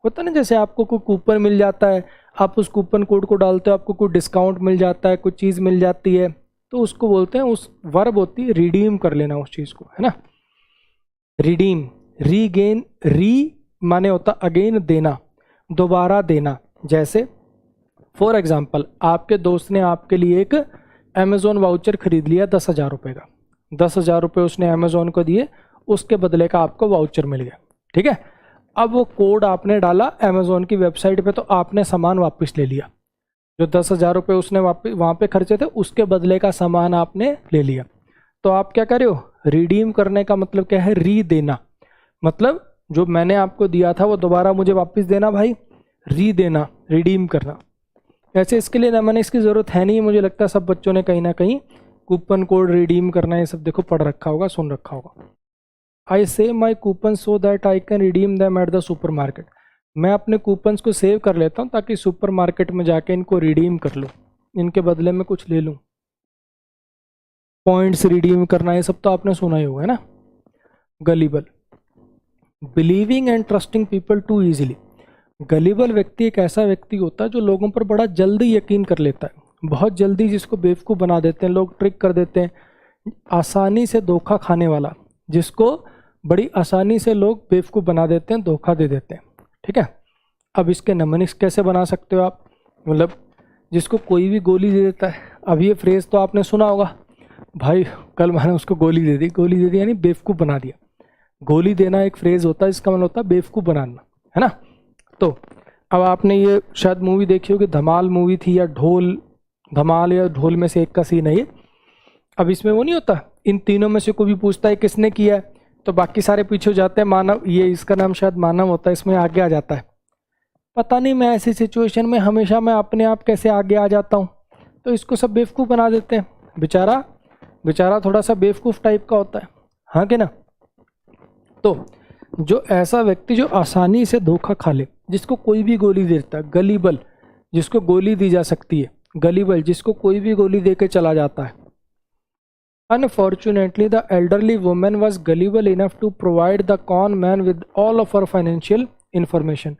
होता ना। जैसे आपको कोई कूपन मिल जाता है, आप उस कूपन कोड को डालते हो, आपको कोई डिस्काउंट मिल जाता है, कुछ चीज़ मिल जाती है, तो उसको बोलते हैं, उस वर्ब होती है रिडीम कर लेना उस चीज़ को, है ना। रिडीम, रीगेन, री माने होता अगेन देना, दोबारा देना। जैसे फॉर एग्जाम्पल आपके दोस्त ने आपके लिए एक अमेज़ॉन वाउचर खरीद लिया 10,000 रुपये का, 10,000 रुपये उसने अमेज़ॉन को दिए, उसके बदले का आपको वाउचर मिल गया, ठीक है। अब वो कोड आपने डाला अमेज़ॉन की वेबसाइट पे, तो आपने सामान वापस ले लिया, जो 10,000 रुपये उसने वापस वहाँ पे खर्चे थे उसके बदले का सामान आपने ले लिया। तो आप क्या कर रहे हो, रिडीम करने का मतलब क्या है, री देना, मतलब जो मैंने आपको दिया था वो दोबारा मुझे वापस देना भाई, री देना, रिडीम करना। ऐसे इसके लिए ना मैंने इसकी ज़रूरत है नहीं, मुझे लगता है सब बच्चों ने कहीं ना कहीं कूपन कोड रिडीम करना ये सब देखो पढ़ रखा होगा, सुन रखा होगा। I save my coupon so that I can redeem them at the super market. मैं अपने कूपन्स को सेव कर लेता हूँ ताकि सुपर मार्केट में जाके इनको रिडीम कर लूँ, इनके बदले में कुछ ले लूँ। पॉइंट्स रिडीम करना ये सब तो आपने सुना ही होगा, है ना। Gullible, believing and trusting people too easily. Gullible व्यक्ति एक ऐसा व्यक्ति होता है जो लोगों पर बड़ा जल्दी यकीन कर लेता है, बहुत जल्दी जिसको बेवकूफ़ बना देते हैं लोग, ट्रिक कर देते हैं। आसानी से धोखा खाने वाला, जिसको बड़ी आसानी से लोग बेवकूफ़ बना देते हैं, धोखा दे देते हैं, ठीक है। अब इसके नमनिक्स कैसे बना सकते हो आप, मतलब जिसको कोई भी गोली दे देता है। अब ये फ्रेज़ तो आपने सुना होगा, भाई कल मैंने उसको गोली दे दी यानी बेवकूफ़ बना दिया। गोली देना एक फ्रेज़ होता है, इसका मतलब होता है बेवकूफ़ बनाना, है ना। तो अब आपने ये शायद मूवी देखी होगी, धमाल मूवी थी, या ढोल, धमाल या ढोल में से एक का सीन है ये। अब इसमें वो नहीं होता, इन तीनों में से कोई भी पूछता है किसने किया है, तो बाकी सारे पीछे हो जाते हैं, मानव, ये इसका नाम शायद मानव होता है, इसमें आगे आ जाता है। पता नहीं मैं ऐसी सिचुएशन में हमेशा मैं अपने आप कैसे आगे आ जाता हूँ, तो इसको सब बेवकूफ़ बना देते हैं। बेचारा थोड़ा सा बेवकूफ़ टाइप का होता है, हाँ कि ना। तो जो ऐसा व्यक्ति जो आसानी से धोखा खा ले, जिसको कोई भी गोली दे देता है, गलीबल, जिसको गोली दी जा सकती है, गलीबल जिसको कोई भी गोली दे के चला जाता है। Unfortunately, the elderly woman was gullible enough to provide the con man with all of her financial information.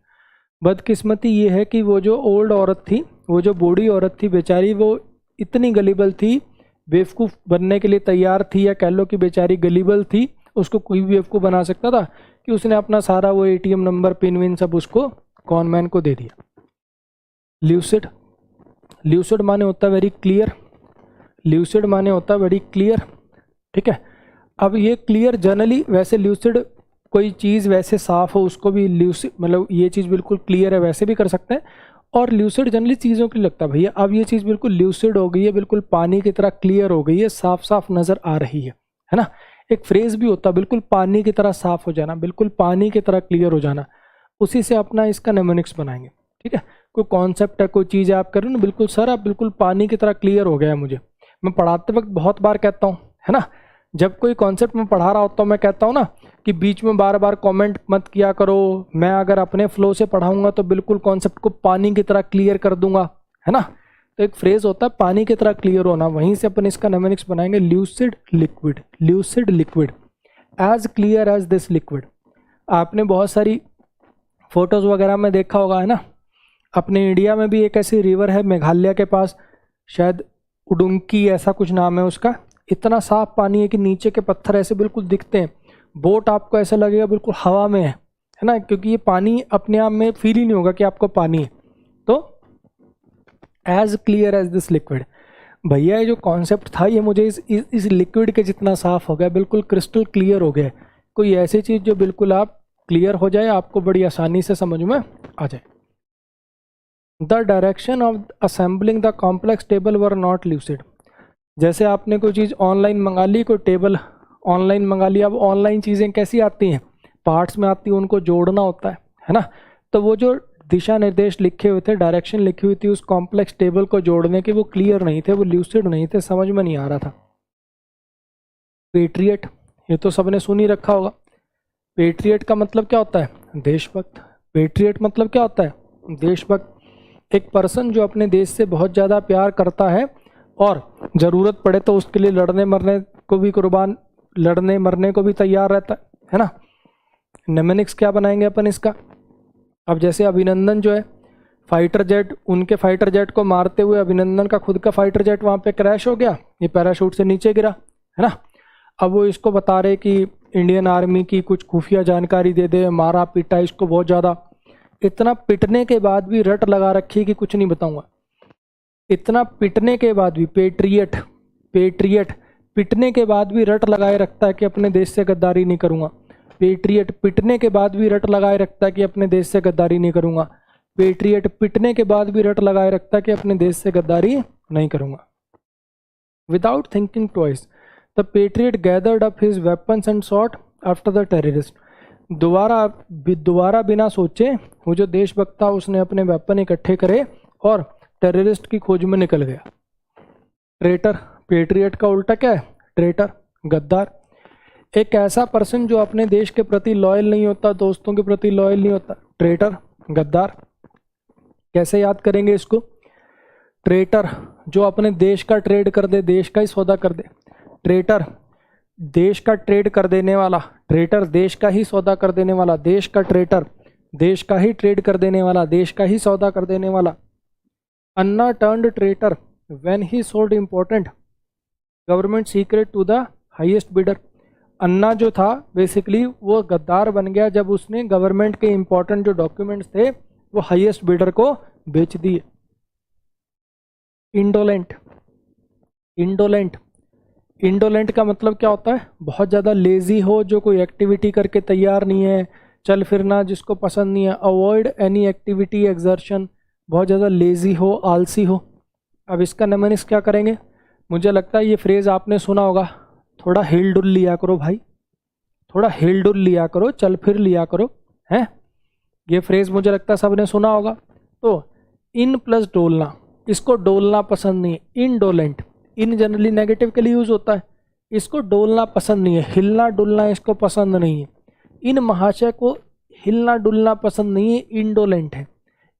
बदकिस्मती ये है कि वो जो ओल्ड औरत थी, वो जो बूढ़ी औरत थी बेचारी, वो इतनी गलीबल थी, बेवकूफ़ बनने के लिए तैयार थी, या कह लो कि बेचारी गलीबल थी, उसको कोई भी बेवकूफ़ बना सकता था, कि उसने अपना सारा वो ATM नंबर, पिन विन सब उसको कॉन मैन को दे दिया। ल्यूसिड माने होता है वेरी क्लियर, ल्यूसिड माने होता है वेरी क्लियर, ठीक है। अब ये क्लियर जनरली, वैसे ल्यूसिड कोई चीज़ वैसे साफ हो उसको भी ल्यूसिड, मतलब ये चीज़ बिल्कुल क्लियर है वैसे भी कर सकते हैं, और ल्यूसिड जनरली चीज़ों के लिए लगता है भैया। अब ये चीज़ बिल्कुल ल्यूसिड हो गई है, बिल्कुल पानी की तरह क्लियर हो गई है, साफ साफ नज़र आ रही है ना। एक फ्रेज भी होता है बिल्कुल पानी की तरह साफ हो जाना, बिल्कुल पानी की तरह क्लियर हो जाना, उसी से अपना इसका नेमोनिक्स बनाएंगे, ठीक है। कोई कॉन्सेप्ट है, कोई चीज़ आप कर रहे हो ना, बिल्कुल सर आप बिल्कुल पानी की तरह क्लियर हो गया है मुझे। मैं पढ़ाते वक्त बहुत बार कहता हूँ, है ना, जब कोई कॉन्सेप्ट मैं पढ़ा रहा होता हूँ मैं कहता हूँ ना कि बीच में बार बार कमेंट मत किया करो, मैं अगर अपने फ्लो से पढ़ाऊंगा तो बिल्कुल कॉन्सेप्ट को पानी की तरह क्लियर कर दूंगा, है ना। तो एक फ्रेज होता है पानी की तरह क्लियर होना, वहीं से अपन इसका नेमोनिक्स बनाएंगे lucid liquid, lucid liquid, as clear as this liquid. आपने बहुत सारी फोटोज वगैरह में देखा होगा, है ना। अपने इंडिया में भी एक ऐसी रिवर है मेघालय के पास, शायद उडुंकी ऐसा कुछ नाम है उसका, इतना साफ पानी है कि नीचे के पत्थर ऐसे बिल्कुल दिखते हैं, बोट आपको ऐसा लगेगा बिल्कुल हवा में है ना, क्योंकि ये पानी अपने आप में फील ही नहीं होगा कि आपको पानी है। तो as clear as this liquid, भैया ये जो कॉन्सेप्ट था ये मुझे इस लिक्विड के जितना साफ हो गया, बिल्कुल क्रिस्टल क्लियर हो गया। कोई ऐसी चीज़ जो बिल्कुल आप क्लियर हो जाए, आपको बड़ी आसानी से समझ में आ जाए। The direction of assembling the complex table were not lucid. जैसे आपने कोई चीज़ ऑनलाइन मंगा ली, कोई टेबल ऑनलाइन मंगा लिया, अब ऑनलाइन चीज़ें कैसी आती हैं, पार्ट्स में आती हैं, उनको जोड़ना होता है ना। तो वो जो दिशा निर्देश लिखे हुए थे, डायरेक्शन लिखी हुई थी उस कॉम्प्लेक्स टेबल को जोड़ने के, वो क्लियर नहीं थे, वो ल्यूसिड नहीं थे, समझ में नहीं आ रहा था। पेट्रियट, ये तो सबने सुन ही रखा होगा। पेट्रियट का मतलब क्या होता है, देशभक्त। पेट्रियट मतलब क्या होता है, देशभक्त। एक पर्सन जो अपने देश से बहुत ज़्यादा प्यार करता है और ज़रूरत पड़े तो उसके लिए लड़ने मरने को भी तैयार रहता है ना। नेमोनिक्स क्या बनाएंगे अपन इसका, अब जैसे अभिनंदन जो है फाइटर जेट, उनके फाइटर जेट को मारते हुए अभिनंदन का खुद का फाइटर जेट वहाँ पे क्रैश हो गया, ये पैराशूट से नीचे गिरा, है ना। अब वो इसको बता रहे कि इंडियन आर्मी की कुछ खुफिया जानकारी दे दे, मारा पीटा इसको बहुत ज़्यादा, इतना पिटने के बाद भी रट लगा रखी कि कुछ नहीं बताऊंगा। इतना पिटने के बाद भी पेट्रियट पिटने के बाद भी रट लगाए रखता है कि अपने देश से गद्दारी नहीं करूंगा। पेट्रियट पिटने के बाद भी रट लगाए रखता है कि अपने देश से गद्दारी नहीं करूंगा। पेट्रियट पिटने के बाद भी रट लगाए रखता है कि अपने देश से गद्दारी नहीं करूंगा। Without thinking twice the patriot gathered up his weapons and shot after the terrorist. दोबारा बिना सोचे वो जो देशभक्त था उसने अपने वेपन इकट्ठे करे और टेररिस्ट की खोज में निकल गया। ट्रेटर, पेट्रियट का उल्टा क्या है, ट्रेटर, गद्दार। एक ऐसा पर्सन जो अपने देश के प्रति लॉयल नहीं होता, दोस्तों के प्रति लॉयल नहीं होता, ट्रेटर, गद्दार। कैसे याद करेंगे इसको, ट्रेटर जो अपने देश का ट्रेड कर दे, देश का ही सौदा कर दे। ट्रेटर देश का ट्रेड कर देने वाला, ट्रेटर देश का ही सौदा कर देने वाला, देश का ट्रेटर देश का ही ट्रेड कर देने वाला, देश का ही सौदा कर देने वाला। Anna turned traitor when he sold important government secret to the highest bidder. Anna जो था बेसिकली वो गद्दार बन गया जब उसने गवर्नमेंट के इंपॉर्टेंट जो डॉक्यूमेंट्स थे वो हाईएस्ट बिडर को बेच दिए। इंडोलेंट, इंडोलेंट का मतलब क्या होता है, बहुत ज़्यादा लेजी हो, जो कोई एक्टिविटी करके तैयार नहीं है, चल फिरना जिसको पसंद नहीं है। अवॉइड एनी एक्टिविटी एक्सर्शन, बहुत ज़्यादा लेजी हो, आलसी हो। अब इसका नेमोनिक्स क्या करेंगे, मुझे लगता है ये फ्रेज़ आपने सुना होगा, थोड़ा हिल डुल लिया करो भाई, थोड़ा हिल डुल लिया करो, चल फिर लिया करो, हैं। ये फ्रेज़ मुझे लगता है सबने सुना होगा। तो इन प्लस डोलना, इसको डोलना पसंद नहीं है, इनडोलेंट। इन जनरली नेगेटिव के लिए यूज़ होता है, इसको डोलना पसंद नहीं है, हिलना डुलना इसको पसंद नहीं है। इन महाशय को हिलना डुलना पसंद नहीं है, इंडोलेंट है।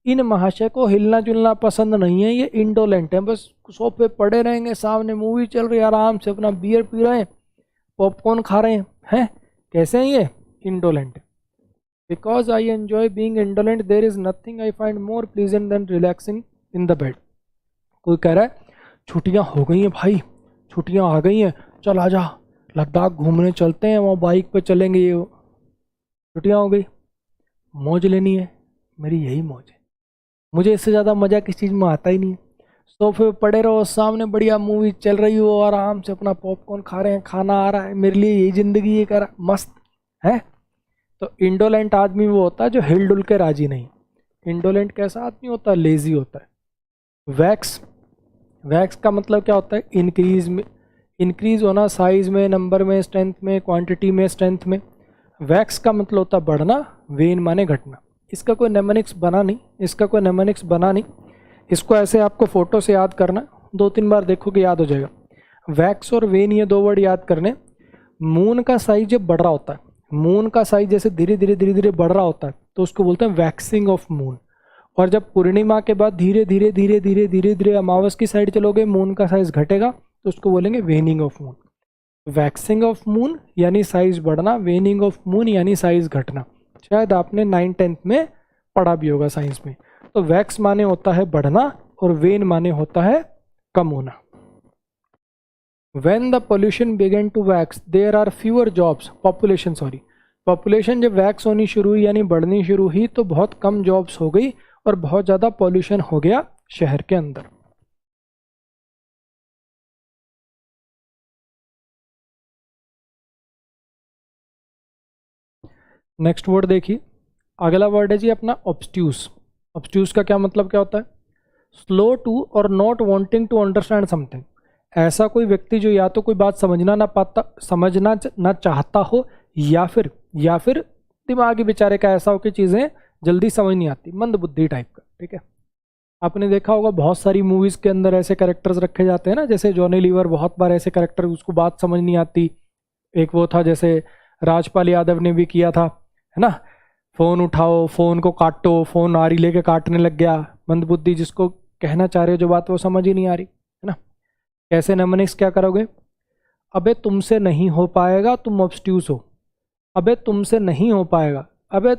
इन महाशय को हिलना जुलना पसंद नहीं है, ये इंडोलेंट है। बस सोफे पड़े रहेंगे, सामने मूवी चल रही है, आराम से अपना बियर पी रहे हैं, पॉपकॉर्न खा रहे हैं, कैसे हैं ये, indolent. Because I enjoy being indolent there is nothing I find more pleasant than relaxing in the bed. कोई कह रहा है छुट्टियां हो गई हैं भाई, छुट्टियां आ गई हैं, चल आजा लद्दाख घूमने चलते हैं, वहाँ बाइक पे चलेंगे, ये छुट्टियां हो गई, मौज लेनी है, मेरी यही मौज है। मुझे इससे ज़्यादा मज़ा किस चीज़ में आता ही नहीं है। सोफे पे पड़े रहो, सामने बढ़िया मूवी चल रही हो, आराम से अपना पॉपकॉर्न खा रहे हैं, खाना आ रहा है, मेरे लिए यही ज़िंदगी ये करा मस्त है। तो इंडोलेंट आदमी वो होता है जो हिलडुल के राजी नहीं। इंडोलेंट कैसा आदमी होता है? लेजी होता है। वैक्स, वैक्स का मतलब क्या होता है? इंक्रीज में, इंक्रीज होना साइज में, नंबर में, स्ट्रेंथ में, क्वांटिटी में, स्ट्रेंथ में। वैक्स का मतलब होता है बढ़ना, वेन माने घटना। इसका कोई नेमोनिक्स बना नहीं, इसका कोई नेमोनिक्स बना नहीं। इसको ऐसे आपको फोटो से याद करना, 2-3 बार देखोगे याद हो जाएगा। वैक्स और वेन ये 2 वर्ड याद करने। मून का साइज जब बढ़ रहा होता है, मून का साइज जैसे धीरे धीरे बढ़ रहा होता है तो उसको बोलते हैं वैक्सिंग ऑफ मून। और जब पूर्णिमा के बाद धीरे धीरे अमावस की साइड चलोगे, मून का साइज घटेगा तो उसको बोलेंगे waning of moon. Waxing of moon यानी साइज बढ़ना, वेनिंग ऑफ मून यानी साइज घटना। शायद आपने 9th-10th में पढ़ा भी होगा साइंस में। तो वैक्स माने होता है बढ़ना और वेन माने होता है कम होना। When the pollution began to wax, there are fewer jobs, population जब वैक्स होनी शुरू हुई यानी बढ़नी शुरू हुई तो बहुत कम जॉब्स हो गई और बहुत ज़्यादा पॉल्यूशन हो गया शहर के अंदर। नेक्स्ट वर्ड देखिए, अगला वर्ड है जी अपना ऑब्स्ट्यूस। ऑब्स्ट्यूस का क्या मतलब क्या होता है? Slow to or not wanting to understand something. ऐसा कोई व्यक्ति जो या तो कोई बात समझना ना पाता, समझना ना चाहता हो, या फिर दिमागी बेचारे का ऐसा हो कि चीज़ें जल्दी समझ नहीं आती, मंद बुद्धि टाइप का। ठीक है, आपने देखा होगा बहुत सारी मूवीज़ के अंदर ऐसे कैरेक्टर्स रखे जाते हैं ना, जैसे जॉनी लीवर, बहुत बार ऐसे कैरेक्टर, उसको बात समझ नहीं आती। एक वो था जैसे राजपाल यादव ने भी किया था, है ना, फ़ोन उठाओ, फ़ोन को काटो, फ़ोन आरी लेके काटने लग गया, मंदबुद्धि, जिसको कहना चाह रहे हो जो बात वो समझ ही नहीं आ रही, है ना। कैसे नेमोनिक्स क्या करोगे? अबे तुमसे नहीं हो पाएगा, तुम ऑब्स्ट्यूस हो। अबे तुमसे नहीं हो पाएगा, अबे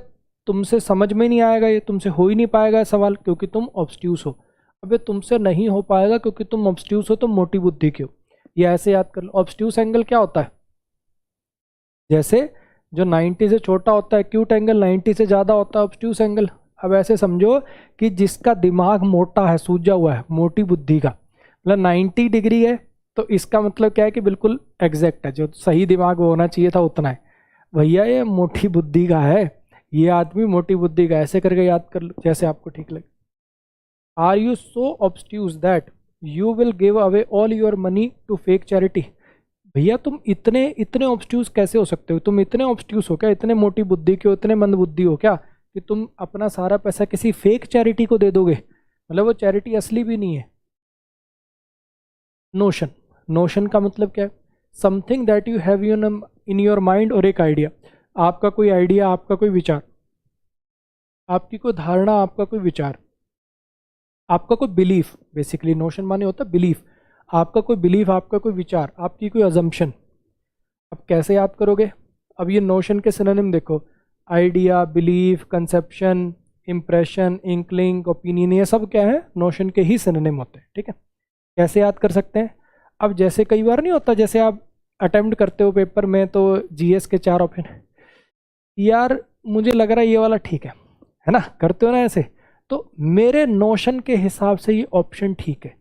तुमसे समझ में नहीं आएगा, ये तुमसे हो ही नहीं पाएगा सवाल क्योंकि तुम ऑब्स्ट्यूस हो। अबे तुमसे नहीं हो पाएगा क्योंकि तुम ऑब्स्ट्यूस हो, तुम मोटी बुद्धि क्यों। ये ऐसे याद कर लो। ऑब्स्ट्यूस एंगल क्या होता है? जैसे जो 90 से छोटा होता है एक्यूट एंगल, 90 से ज़्यादा होता है ऑब्स्ट्यूस एंगल। अब ऐसे समझो कि जिसका दिमाग मोटा है, सूजा हुआ है, मोटी बुद्धि का, मतलब 90 डिग्री है, तो इसका मतलब क्या है कि बिल्कुल एग्जैक्ट है, जो सही दिमाग होना चाहिए था उतना है। भैया ये मोटी बुद्धि का है, ये आदमी मोटी बुद्धि का, ऐसे करके याद कर लो जैसे आपको ठीक लगे। Are you so obtuse that you will give away all your money to fake charity. भैया तुम इतने इतने ऑब्स्ट्यूस कैसे हो सकते हो? तुम इतने ऑब्स्ट्यूस हो क्या? इतने मोटी बुद्धि के हो, इतने मंद बुद्धि हो क्या कि तुम अपना सारा पैसा किसी फेक चैरिटी को दे दोगे? मतलब वो चैरिटी असली भी नहीं है। नोशन, नोशन का मतलब क्या है? Something that you have in your mind, और एक आइडिया, आपका कोई आइडिया, आपका कोई विचार, आपकी कोई धारणा, आपका कोई विचार, आपका कोई बिलीफ। बेसिकली नोशन माने होता है बिलीफ। आपका कोई बिलीफ, आपका कोई विचार, आपकी कोई अजम्पशन। अब कैसे याद करोगे? अब ये नोशन के सिनोनिम देखो, idea, belief, conception, impression, inkling, opinion, ये सब क्या है? नोशन के ही सिनोनिम होते हैं। ठीक है, कैसे याद कर सकते हैं? अब जैसे कई बार नहीं होता, जैसे आप अटेम्प्ट करते हो पेपर में तो जीएस के 4 ऑप्शन, यार मुझे लग रहा है ये वाला ठीक है ना, करते हो ना ऐसे, तो मेरे नोशन के हिसाब से ये ऑप्शन ठीक है।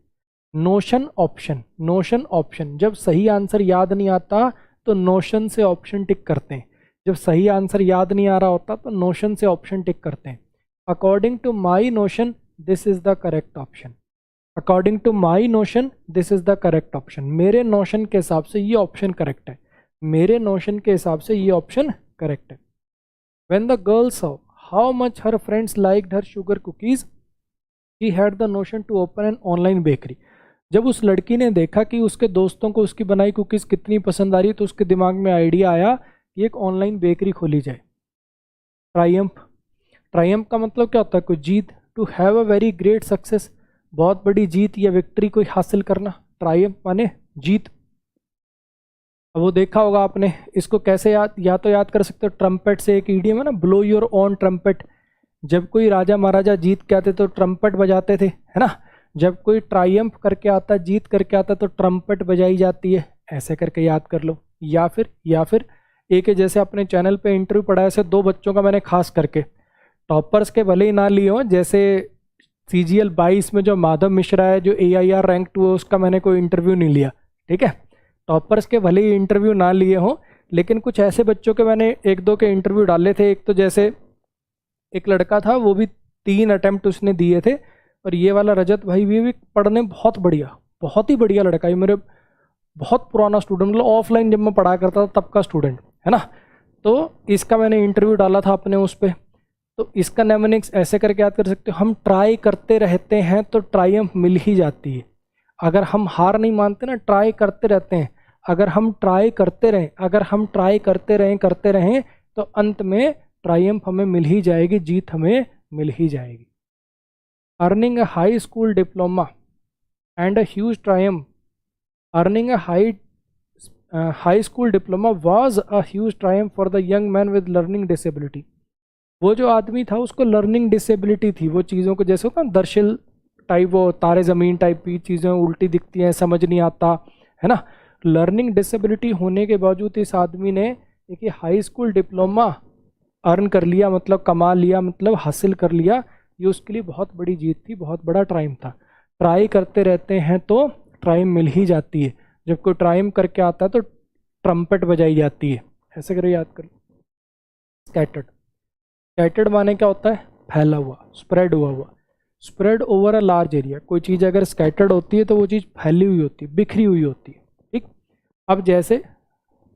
Notion option, notion option. जब सही आंसर याद नहीं आता तो नोशन से ऑप्शन टिक करते हैं, जब सही आंसर याद नहीं आ रहा होता तो नोशन से ऑप्शन टिक करते हैं। According to my notion this is the correct option, according to my notion this is the correct option. मेरे नोशन के हिसाब से ये ऑप्शन करेक्ट है, मेरे नोशन के हिसाब से ये ऑप्शन करेक्ट है। When the girl saw how much her friends liked her sugar cookies, she had the notion to open an online bakery. जब उस लड़की ने देखा कि उसके दोस्तों को उसकी बनाई कुकीज़ कितनी पसंद आ रही, तो उसके दिमाग में आइडिया आया कि एक ऑनलाइन बेकरी खोली जाए। ट्रायम्फ, ट्रायम्फ का मतलब क्या होता है? कोई जीत। To have a very great success, बहुत बड़ी जीत या विक्ट्री कोई हासिल करना। ट्रायम्फ माने जीत। अब वो देखा होगा आपने, इसको कैसे याद, या तो याद कर सकते हो ट्रम्पेट से, एक ईडियम है ना, ब्लो योर ऑन ट्रम्पेट। जब कोई राजा महाराजा जीत के आते तो ट्रम्पेट बजाते थे, है ना। जब कोई ट्रायम्फ करके आता, जीत करके आता, तो ट्रम्पेट बजाई जाती है, ऐसे करके याद कर लो। या फिर एक है, जैसे अपने चैनल पे इंटरव्यू पढ़ा, ऐसे 2 बच्चों का मैंने खास करके, टॉपर्स के भले ही ना लिए हों, जैसे CGL 22 में जो माधव मिश्रा है, जो AIR रैंक 2 है, उसका मैंने कोई इंटरव्यू नहीं लिया, ठीक है। टॉपर्स के भले ही इंटरव्यू ना लिए हों, लेकिन कुछ ऐसे बच्चों के मैंने 1-2 के इंटरव्यू डाले थे। एक तो जैसे एक लड़का था, वो भी 3 अटेम्प्ट उसने दिए थे। और ये वाला रजत भाई भी पढ़ने बहुत बढ़िया, बहुत ही बढ़िया लड़का, ये मेरे बहुत पुराना स्टूडेंट, मतलब ऑफलाइन जब मैं पढ़ा करता था तब का स्टूडेंट है ना। तो इसका मैंने इंटरव्यू डाला था अपने उस पर। तो इसका नेमोनिक्स ऐसे करके याद कर सकते हो, हम ट्राई करते रहते हैं तो ट्रायम्फ मिल ही जाती है। अगर हम हार नहीं मानते ना, ट्राई करते रहते हैं, अगर हम ट्राई करते रहें, अगर हम ट्राई करते रहें तो अंत में ट्रायम्फ हमें मिल ही जाएगी, जीत हमें मिल ही जाएगी। Earning a high school diploma and a huge Triumph, earning a high school diploma was a huge Triumph for the young man with learning disability. वो जो आदमी था उसको लर्निंग डिसेबिलिटी थी, वो चीज़ों को जैसे होता है दर्शिल टाइप, वो तारे ज़मीन टाइप की चीज़ें उल्टी दिखती हैं, समझ नहीं आता है ना। लर्निंग डिसेबिलिटी होने के बावजूद इस आदमी ने एक हाई स्कूल डिप्लोमा अर्न कर लिया, मतलब कमा लिया, मतलब हासिल कर लिया। ये उसके लिए बहुत बड़ी जीत थी, बहुत बड़ा ट्राइम था। ट्राई करते रहते हैं तो ट्राइम मिल ही जाती है। जब कोई ट्राइम करके आता है तो ट्रम्पेट बजाई जाती है। ऐसे करो, याद करो। स्कैटर्ड, स्कैटर्ड माने क्या होता है? फैला हुआ, स्प्रेड हुआ हुआ, spread over a large area. कोई चीज़ अगर स्कैटर्ड होती है तो वो चीज़ फैली हुई होती है, बिखरी हुई होती है, ठीक। अब जैसे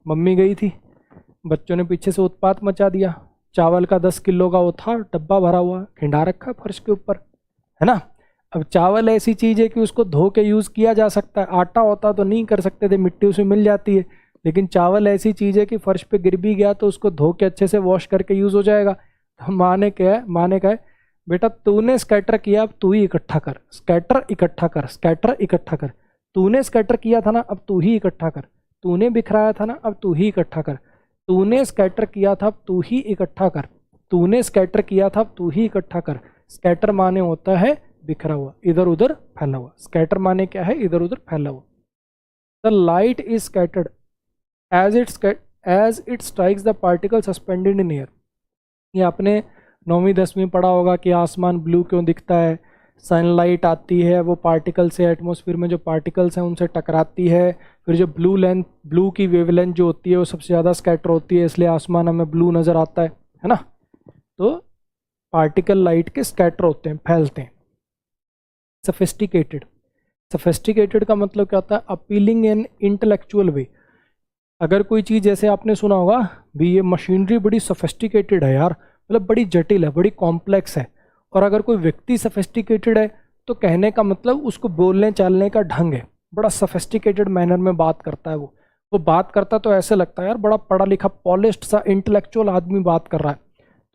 मम्मी गई थी, बच्चों ने पीछे से उत्पात मचा दिया, चावल का 10 किलो का वो था डब्बा भरा हुआ, खिंडा रखा फर्श के ऊपर, है ना। अब चावल ऐसी चीज़ है कि उसको धो के यूज़ किया जा सकता है, आटा होता तो नहीं कर सकते थे, मिट्टी उसमें मिल जाती है। लेकिन चावल ऐसी चीज़ है कि फर्श पे गिर भी गया तो उसको धो के अच्छे से वॉश करके यूज़ हो जाएगा। तो माँ ने कहा बेटा तूने स्कैटर किया, अब तू ही इकट्ठा कर, स्कैटर इकट्ठा कर, स्कैटर इकट्ठा कर। तूने स्कैटर किया था ना, अब तू ही इकट्ठा कर। तूने बिखराया था ना, अब तू ही इकट्ठा कर। तूने स्कैटर किया था, अब तू ही इकट्ठा कर। तूने स्कैटर किया था, अब तू ही इकट्ठा कर। स्कैटर माने होता है बिखरा हुआ, इधर उधर फैला हुआ। स्कैटर माने क्या है? इधर उधर फैला हुआ। The light is scattered as it strikes the particle suspended in air. ये आपने 9वीं 10वीं पढ़ा होगा कि आसमान ब्लू क्यों दिखता है। सनलाइट आती है, वो पार्टिकल से, एटमॉस्फेयर में जो पार्टिकल्स हैं उनसे टकराती है, फिर जो ब्लू की वेवलेंथ जो होती है वो सबसे ज़्यादा स्कैटर होती है, इसलिए आसमान हमें ब्लू नज़र आता है ना। तो पार्टिकल लाइट के स्कैटर होते हैं, फैलते हैं। सफिस्टिकेटेड, सफिस्टिकेटेड का मतलब क्या होता है? अपीलिंग इन इंटेलेक्चुअल वे। अगर कोई चीज़, जैसे आपने सुना होगा भी ये मशीनरी बड़ी सफिस्टिकेटेड है यार, मतलब बड़ी जटिल है, बड़ी कॉम्प्लेक्स है। और अगर कोई व्यक्ति सफिस्टिकेटेड है तो कहने का मतलब उसको बोलने चालने का ढंग है, बड़ा सफिस्टिकेटेड मैनर में बात करता है। वो बात करता तो ऐसे लगता है यार बड़ा पढ़ा लिखा पॉलिश्ड सा इंटेलेक्चुअल आदमी बात कर रहा है।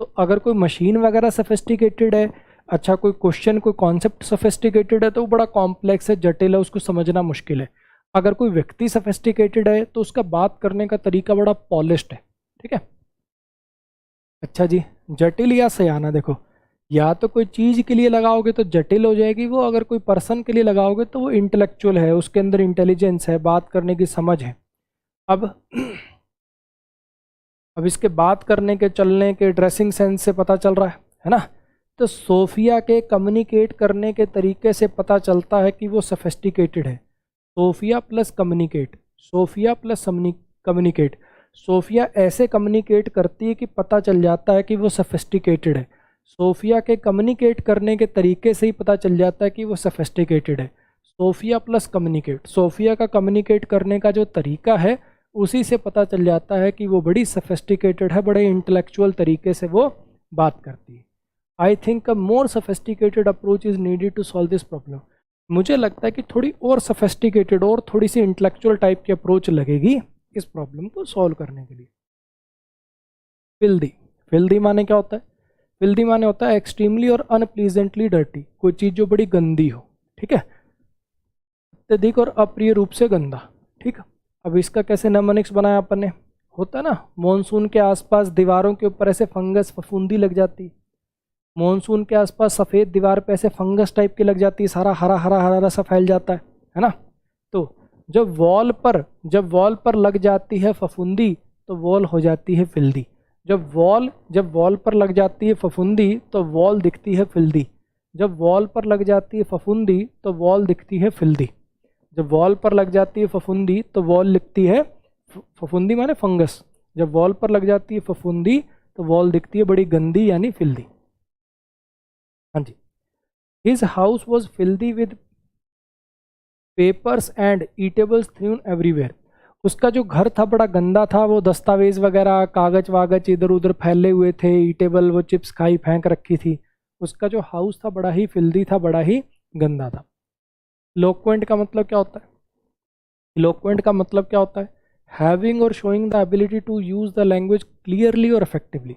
तो अगर कोई मशीन वगैरह सफिस्टिकेटेड है, अच्छा कोई क्वेश्चन, कोई कॉन्सेप्ट सफिस्टिकेटेड है, तो वो बड़ा कॉम्प्लेक्स है, जटिल है, उसको समझना मुश्किल है। अगर कोई व्यक्ति सफिस्टिकेटेड है तो उसका बात करने का तरीका बड़ा पॉलिश्ड है, ठीक है। अच्छा जी, जटिल या सयाना, देखो या तो कोई चीज़ के लिए लगाओगे तो जटिल हो जाएगी वो, अगर कोई पर्सन के लिए लगाओगे तो वो इंटेलेक्चुअल है, उसके अंदर इंटेलिजेंस है, बात करने की समझ है। अब इसके बात करने के, चलने के, ड्रेसिंग सेंस से पता चल रहा है ना। तो सोफिया के कम्युनिकेट करने के तरीके से पता चलता है कि वो सफिस्टिकेटेड है। Sophia plus communicate, Sophia plus communicate. Sophia ऐसे कम्युनिकेट करती है कि पता चल जाता है कि वो सफिस्टिकेटेड है। सोफिया के कम्युनिकेट करने के तरीके से ही पता चल जाता है कि वो सफिस्टिकेटेड है। सोफिया प्लस कम्युनिकेट, सोफिया का कम्युनिकेट करने का जो तरीका है उसी से पता चल जाता है कि वो बड़ी सफिस्टिकेटेड है, बड़े इंटेलेक्चुअल तरीके से वो बात करती है। I think a more sophisticated approach is needed to solve this problem. मुझे लगता है कि थोड़ी और सफिस्टिकेटेड और थोड़ी सी इंटेलेक्चुअल टाइप की अप्रोच लगेगी इस प्रॉब्लम को सॉल्व करने के लिए। फिल्दी, फिल्दी माने क्या होता है? फिल्दी माने होता है एक्सट्रीमली और अनप्लीजेंटली डर्टी, कोई चीज़ जो बड़ी गंदी हो, ठीक है, अत्यधिक और अप्रिय रूप से गंदा, ठीक है। अब इसका कैसे नेमोनिक्स बनाया अपन ने? होता है ना, मॉनसून के आसपास दीवारों के ऊपर ऐसे फंगस फफूंदी लग जाती, मॉनसून के आसपास सफ़ेद दीवार पे ऐसे फंगस टाइप की लग जाती है, सारा हरा हरा हरा सा फैल जाता है ना। तो जब वॉल पर लग जाती है फफूंदी तो वॉल हो जाती है फिल्दी। जब वॉल पर लग जाती है फफूंदी तो वॉल दिखती है फिल्दी। जब वॉल पर लग जाती है फफूंदी तो वॉल दिखती है फिल्दी। जब वॉल पर लग जाती है फफूंदी तो वॉल लिखती है, फफूंदी माने फंगस, जब वॉल पर लग जाती है फफूंदी तो वॉल दिखती है बड़ी गंदी यानी फिल्दी। हाँ जी। His house was filthy with papers and eatables thrown everywhere. उसका जो घर था बड़ा गंदा था, वो दस्तावेज वगैरह कागज वागज इधर उधर फैले हुए थे, ईटेबल वो चिप्स खाई फेंक रखी थी। उसका जो हाउस था बड़ा ही फिल्दी था, बड़ा ही गंदा था। इलोक्वेंट का मतलब क्या होता है? इलोक्वेंट का मतलब क्या होता है? Having or showing the ability to use the language clearly or effectively.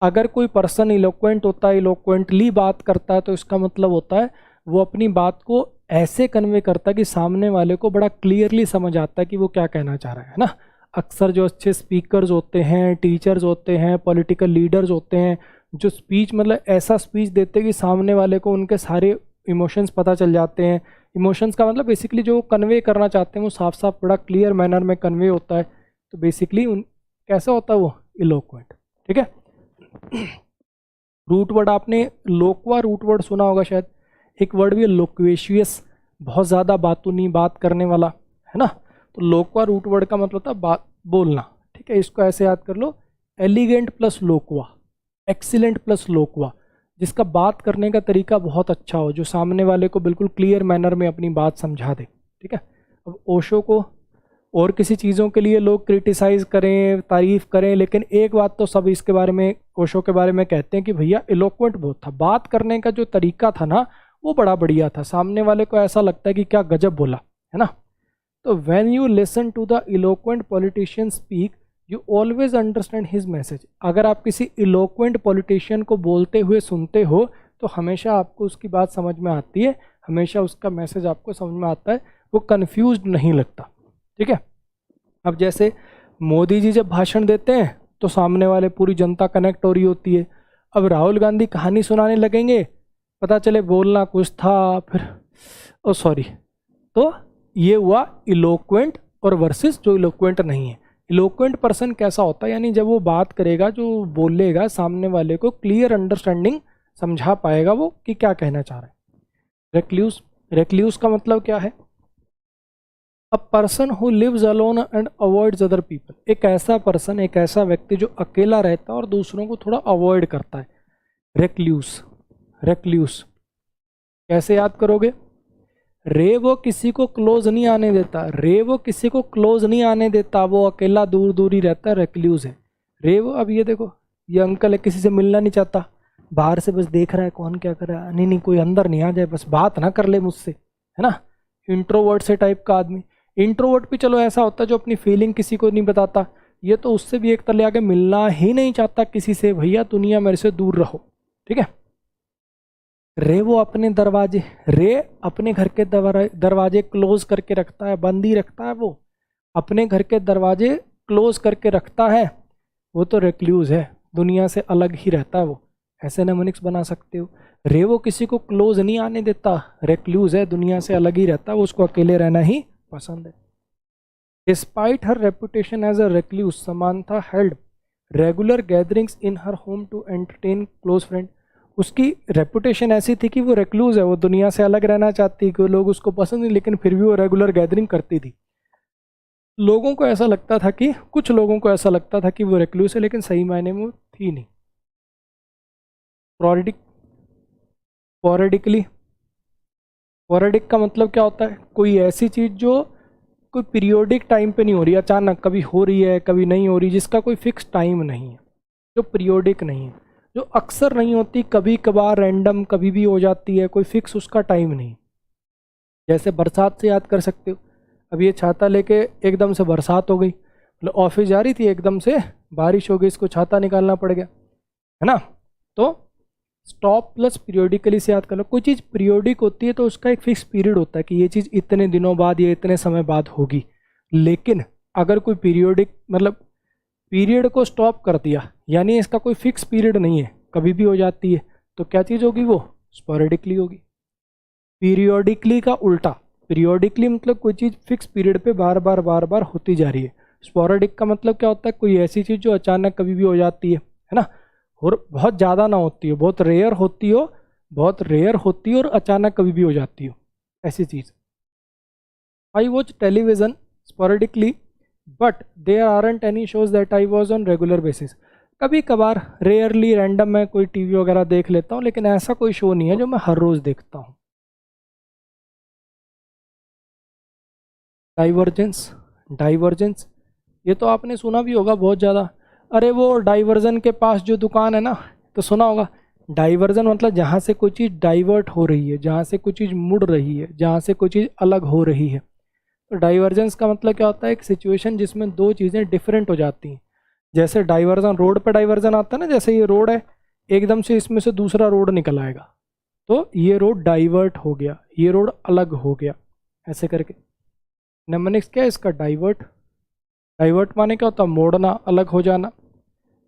अगर कोई पर्सन इलोक्वेंट होता है, इलोक्वेंटली बात करता है, तो इसका मतलब होता है वो अपनी बात को ऐसे कन्वे करता है कि सामने वाले को बड़ा क्लियरली समझ आता है कि वो क्या कहना चाह रहा है ना। अक्सर जो अच्छे स्पीकर्स होते हैं, टीचर्स होते हैं, पॉलिटिकल लीडर्स होते हैं, जो स्पीच मतलब ऐसा स्पीच देते हैं कि सामने वाले को उनके सारे इमोशंस पता चल जाते हैं। इमोशंस का मतलब बेसिकली जो कन्वे करना चाहते हैं वो साफ साफ बड़ा क्लियर मैनर में कन्वे होता है। तो बेसिकली कैसा होता है वो? इलोक्वेंट। ठीक है। रूट वर्ड आपने लोकवा रूट वर्ड सुना होगा शायद। एक वर्ड भी है लोक्वेशियस, बहुत ज़्यादा बातूनी, बात करने वाला, है ना। तो लोकवा रूट वर्ड का मतलब होता है बात, बोलना। ठीक है, इसको ऐसे याद कर लो, एलिगेंट प्लस लोकवा, एक्सीलेंट प्लस लोकवा, जिसका बात करने का तरीका बहुत अच्छा हो, जो सामने वाले को बिल्कुल क्लियर मैनर में अपनी बात समझा दे। ठीक है। अब ओशो को और किसी चीज़ों के लिए लोग क्रिटिसाइज़ करें, तारीफ़ करें, लेकिन एक बात तो सब इसके बारे में, ओशो के बारे में कहते हैं कि भैया इलोक्वेंट बहुत था, बात करने का जो तरीका था ना वो बड़ा बढ़िया था, सामने वाले को ऐसा लगता है कि क्या गजब बोला, है ना। तो when you listen to the eloquent politician speak you always understand his message. अगर आप किसी इलोक्वेंट पॉलिटिशियन को बोलते हुए सुनते हो तो हमेशा आपको उसकी बात समझ में आती है, हमेशा उसका मैसेज आपको समझ में आता है, वो कन्फ्यूज नहीं लगता। ठीक है। अब जैसे मोदी जी जब भाषण देते हैं तो सामने वाले पूरी जनता कनेक्ट हो रही होती है। अब राहुल गांधी कहानी सुनाने लगेंगे, पता चले बोलना कुछ था, फिर ओ सॉरी। तो ये हुआ इलोक्वेंट और वर्सेस जो इलोक्वेंट नहीं है। इलोक्वेंट पर्सन कैसा होता है, यानी जब वो बात करेगा, जो बोलेगा, सामने वाले को क्लियर अंडरस्टैंडिंग समझा पाएगा वो कि क्या कहना चाह रहा है। रेक्ल्यूस, रेक्ल्यूस का मतलब क्या है? A person who lives alone and avoids other people. एक ऐसा पर्सन, एक ऐसा व्यक्ति जो अकेला रहता है और दूसरों को थोड़ा अवॉइड करता है। रेक्ल्यूस, रेक्ल्यूस कैसे याद करोगे? रे वो किसी को क्लोज नहीं आने देता, रे वो किसी को क्लोज नहीं आने देता, वो अकेला दूर दूर ही रहता है, रेक्ल्यूज है। रे वो, अब ये देखो, ये अंकल है, किसी से मिलना नहीं चाहता, बाहर से बस देख रहा है कौन क्या कर रहा है, नहीं नहीं कोई अंदर नहीं आ जाए, बस बात ना कर ले मुझसे, है ना। इंट्रोवर्ट से टाइप का आदमी। इंट्रोवर्ट भी चलो ऐसा होता है जो अपनी फीलिंग किसी को नहीं बताता, ये तो उससे भी एक तले आगे, मिलना ही नहीं चाहता किसी से, भैया दुनिया मेरे से दूर रहो। ठीक है। रे वो अपने दरवाजे, रे अपने घर के दरवाजे क्लोज करके रखता है, बंद ही रखता है, वो अपने घर के दरवाजे क्लोज करके रखता है, वो तो रेक्ल्यूज है, दुनिया से अलग ही रहता है वो। ऐसे नेमोनिक्स बना सकते हो। रे वो किसी को क्लोज नहीं आने देता, रेक्ल्यूज है, दुनिया से अलग ही रहता है, वो उसको अकेले रहना ही पसंद है। Despite her reputation as a recluse Samantha held regular gatherings in her home to entertain close friend. उसकी रेपुटेशन ऐसी थी कि वो रेक्लूज है, वो दुनिया से अलग रहना चाहती, कि लोग उसको पसंद नहीं, लेकिन फिर भी वो रेगुलर गैदरिंग करती थी। लोगों को ऐसा लगता था कि, कुछ लोगों को ऐसा लगता था कि वो रेक्लूज है, लेकिन सही मायने में वो थी नहीं। पॉरेडिक, पॉरेडिकली, पॉरेडिक का मतलब क्या होता है? कोई ऐसी चीज़ जो कोई पीरियोडिक टाइम पे नहीं हो रही, अचानक कभी हो रही है कभी नहीं हो रही, जिसका कोई फिक्स टाइम नहीं है, जो पीरियोडिक नहीं है, जो अक्सर नहीं होती, कभी कभार रैंडम कभी भी हो जाती है, कोई फिक्स उसका टाइम नहीं। जैसे बरसात से याद कर सकते हो, अब ये छाता लेके एकदम से बरसात हो गई, मतलब ऑफिस जा रही थी एकदम से बारिश हो गई, इसको छाता निकालना पड़ गया, है ना। तो स्टॉप प्लस पीरियोडिकली से याद कर लो। कोई चीज़ पीरियोडिक होती है तो उसका एक फिक्स पीरियड होता है कि ये चीज़ इतने दिनों बाद या इतने समय बाद होगी, लेकिन अगर कोई पीरियोडिक मतलब पीरियड को स्टॉप कर दिया, यानी इसका कोई फिक्स पीरियड नहीं है, कभी भी हो जाती है, तो क्या चीज़ होगी? वो स्पोरेडिकली होगी। पीरियोडिकली का उल्टा, पीरियोडिकली मतलब कोई चीज़ फिक्स पीरियड पे बार बार होती जा रही है। स्पोरेडिक का मतलब क्या होता है? कोई ऐसी चीज़ जो अचानक कभी भी हो जाती है ना, और बहुत ज़्यादा ना होती हो, बहुत रेयर होती हो, बहुत रेयर होती है और अचानक कभी भी हो जाती हो ऐसी चीज़। I watch television sporadically but there aren't any shows that I was on regular basis. कभी कभार रेयरली रैंडम मैं कोई टीवी वगैरह देख लेता हूँ, लेकिन ऐसा कोई शो नहीं है जो मैं हर रोज़ देखता हूँ। डाइवर्जेंस, डाइवर्जेंस ये तो आपने सुना भी होगा बहुत ज़्यादा। अरे वो डाइवर्जन के पास जो दुकान है ना, तो सुना होगा। डाइवर्जन मतलब जहाँ से कोई चीज़ डाइवर्ट हो रही है, जहाँ से कोई चीज़ मुड़ रही है, जहाँ से कोई चीज़ अलग हो रही है। तो डाइवर्जेंस का मतलब क्या होता है? एक सिचुएशन जिसमें दो चीज़ें डिफरेंट हो जाती हैं। जैसे डाइवर्जन, रोड पे डाइवर्जन आता है ना, जैसे ये रोड है, एकदम से इसमें से दूसरा रोड निकल आएगा, तो ये रोड डाइवर्ट हो गया, ये रोड अलग हो गया, ऐसे करके। नेमोनिक्स क्या है इसका? डाइवर्ट। डाइवर्ट माने क्या होता है? मोड़ना, अलग हो जाना।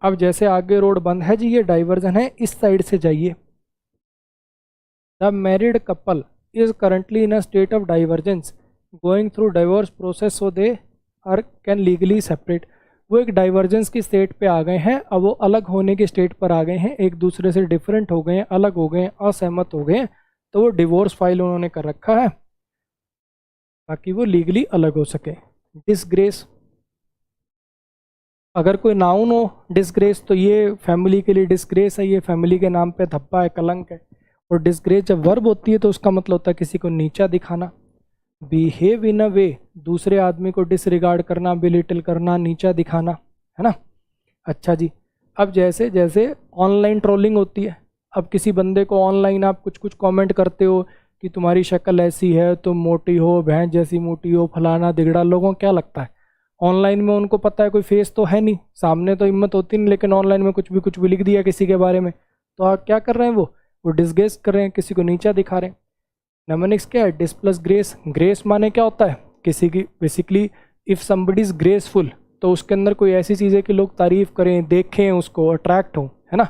अब जैसे आगे रोड बंद है जी, ये डाइवर्जन है, इस साइड से जाइए। The married couple is currently in a state of divergence going through divorce process so they are can legally separate. वो एक डाइवर्जेंस की स्टेट पे आ गए हैं, अब वो अलग होने की स्टेट पर आ गए हैं, एक दूसरे से डिफरेंट हो गए हैं, अलग हो गए हैं, असहमत हो गए हैं, तो वो डिवोर्स फाइल उन्होंने कर रखा है ताकि वो लीगली अलग हो सके। डिसग्रेस, अगर कोई नाउन हो डिसग्रेस, तो ये फैमिली के लिए डिसग्रेस है, ये फैमिली के नाम पे धब्बा है, कलंक है। और डिसग्रेस जब वर्ब होती है तो उसका मतलब होता है किसी को नीचा दिखाना। बिहेव इन अ वे, दूसरे आदमी को डिसरिगार्ड करना, बिलिटिल करना, नीचा दिखाना, है ना। अच्छा जी, अब जैसे जैसे ऑनलाइन ट्रोलिंग होती है, अब किसी बंदे को ऑनलाइन आप कुछ कुछ कमेंट करते हो कि तुम्हारी शक्ल ऐसी है, तुम मोटी हो, भैंस जैसी मोटी हो, फलाना दिगड़ा, लोगों को क्या लगता है? ऑनलाइन में उनको पता है कोई फेस तो है नहीं, सामने तो हिम्मत होती नहीं, लेकिन ऑनलाइन में कुछ भी लिख दिया किसी के बारे में, तो आप क्या कर रहे हैं? वो डिसग्रेस कर रहे हैं, किसी को नीचा दिखा रहे हैं। नेमोनिक्स क्या है? Dish plus grace. ग्रेस माने क्या होता है? किसी की, basically if somebody is graceful, तो उसके अंदर कोई ऐसी चीज़ है कि लोग तारीफ करें, देखें उसको, अट्रैक्ट हो, है ना।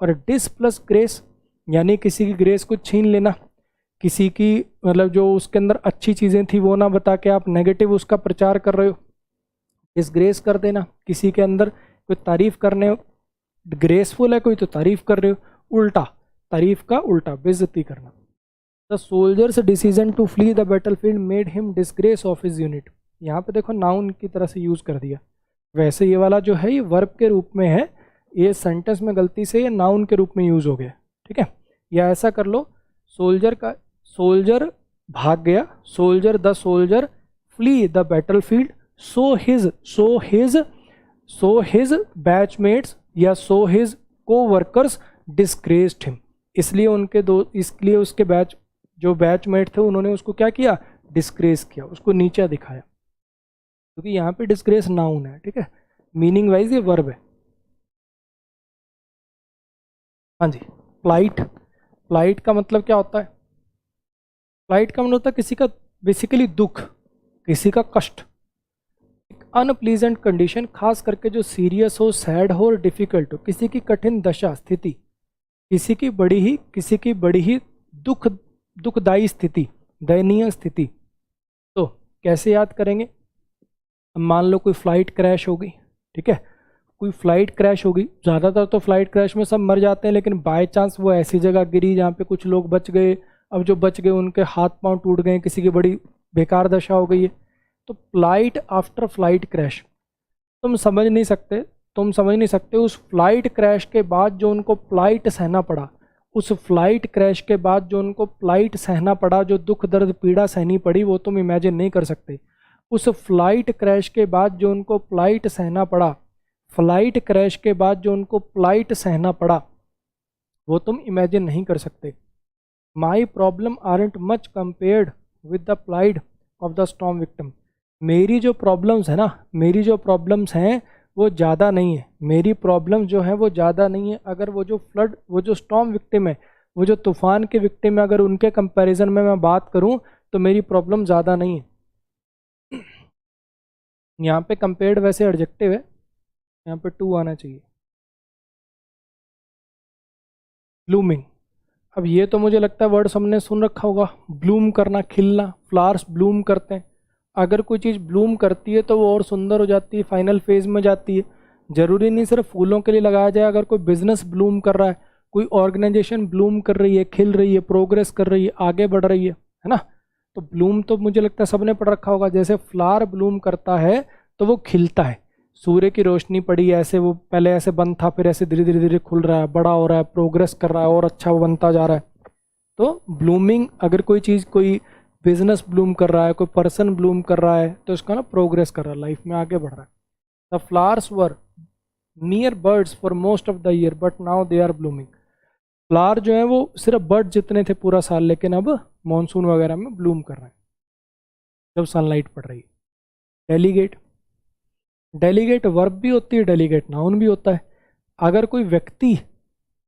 और डिस प्लस ग्रेस यानी किसी की ग्रेस को छीन लेना, किसी की मतलब जो उसके अंदर अच्छी चीज़ें थी वो ना बता के आप नेगेटिव उसका प्रचार कर रहे हो, डिसग्रेस कर देना। किसी के अंदर कोई तारीफ करने, ग्रेसफुल है कोई तो तारीफ कर रहे हो, उल्टा, तारीफ का उल्टा, बेइज्जती करना। The soldier's decision to flee the battlefield made him disgrace of his unit. यहाँ पे देखो नाउन की तरह से यूज़ कर दिया, वैसे ये वाला जो है ये वर्ब के रूप में है, ये सेंटेंस में गलती से ये नाउन के रूप में यूज़ हो गया, ठीक है। या ऐसा कर लो, सोल्जर का, सोल्जर भाग गया, soldier, the soldier flee the battlefield so his batchmates या so his coworkers disgraced him. इसलिए उसके जो बैचमेट थे उन्होंने उसको क्या किया? डिस्ग्रेस किया, उसको नीचा दिखाया, क्योंकि यहाँ पे डिस्ग्रेस नाउन है, ठीक है। मीनिंग वाइज ये वर्ब है। हाँ जी, प्लाइट। प्लाइट का मतलब क्या होता है? प्लाइट का मतलब होता है किसी का बेसिकली दुख, किसी का कष्ट, एक अनप्लीजेंट कंडीशन, खास करके जो सीरियस हो, सैड हो और डिफिकल्ट हो, किसी की कठिन दशा, स्थिति, किसी की बड़ी ही दुखदायी स्थिति, दयनीय स्थिति। तो कैसे याद करेंगे? मान लो कोई फ्लाइट क्रैश हो गई, ठीक है, कोई फ्लाइट क्रैश हो गई, ज़्यादातर तो फ्लाइट क्रैश में सब मर जाते हैं, लेकिन बाय चांस वो ऐसी जगह गिरी जहाँ पे कुछ लोग बच गए। अब जो बच गए उनके हाथ पांव टूट गए, किसी की बड़ी बेकार दशा हो गई है। तो प्लाइट आफ्टर फ्लाइट क्रैश, तुम समझ नहीं सकते उस फ्लाइट क्रैश के बाद जो उनको प्लाइट सहना पड़ा, उस फ्लाइट क्रैश के बाद जो उनको प्लाइट सहना पड़ा, जो दुख दर्द पीड़ा सहनी पड़ी, वो तुम इमेजिन नहीं कर सकते। उस फ्लाइट क्रैश के बाद जो उनको प्लाइट सहना पड़ा, फ्लाइट क्रैश के बाद जो उनको प्लाइट सहना पड़ा, वो तुम इमेजिन नहीं कर सकते। My problem aren't much compared with the plight of the storm victim. मेरी जो प्रॉब्लम्स हैं वो ज़्यादा नहीं है, मेरी प्रॉब्लम जो है वो ज़्यादा नहीं है। अगर वो जो स्टॉर्म विक्टिम है, वो जो तूफान के विक्टिम है, अगर उनके कंपैरिजन में मैं बात करूं तो मेरी प्रॉब्लम ज़्यादा नहीं है। यहाँ पे कंपेयर्ड वैसे एडजेक्टिव है, यहाँ पे टू आना चाहिए। ब्लूमिंग, अब ये तो मुझे लगता है वर्ड सबने सुन रखा होगा, ब्लूम करना, खिलना, फ्लावर्स ब्लूम करते हैं। अगर कोई चीज़ ब्लूम करती है तो वो और सुंदर हो जाती है, फाइनल फेज में जाती है। ज़रूरी नहीं सिर्फ फूलों के लिए लगाया जाए, अगर कोई बिजनेस ब्लूम कर रहा है कोई ऑर्गेनाइजेशन ब्लूम कर रही है, खिल रही है, प्रोग्रेस कर रही है, आगे बढ़ रही है ना। तो ब्लूम तो मुझे लगता है सबने पढ़ रखा होगा, जैसे फ्लावर ब्लूम करता है तो वो खिलता है, सूर्य की रोशनी पड़ी ऐसे, वो पहले ऐसे बंद था, फिर ऐसे धीरे धीरे धीरे खुल रहा है, बड़ा हो रहा है, प्रोग्रेस कर रहा है और अच्छा बनता जा रहा है। तो ब्लूमिंग, अगर कोई चीज़, कोई बिजनेस ब्लूम कर रहा है, कोई पर्सन ब्लूम कर रहा है, तो इसका ना प्रोग्रेस कर रहा है, लाइफ में आगे बढ़ रहा है। The flowers were near birds for most of the year but now they are blooming. Flower जो है वो सिर्फ बर्ड जितने थे पूरा साल, लेकिन अब मॉनसून वगैरह में ब्लूम कर रहे हैं जब सनलाइट पड़ रही है। डेलीगेट, डेलीगेट वर्ब भी होती है, डेलीगेट नाउन भी होता है। अगर कोई व्यक्ति,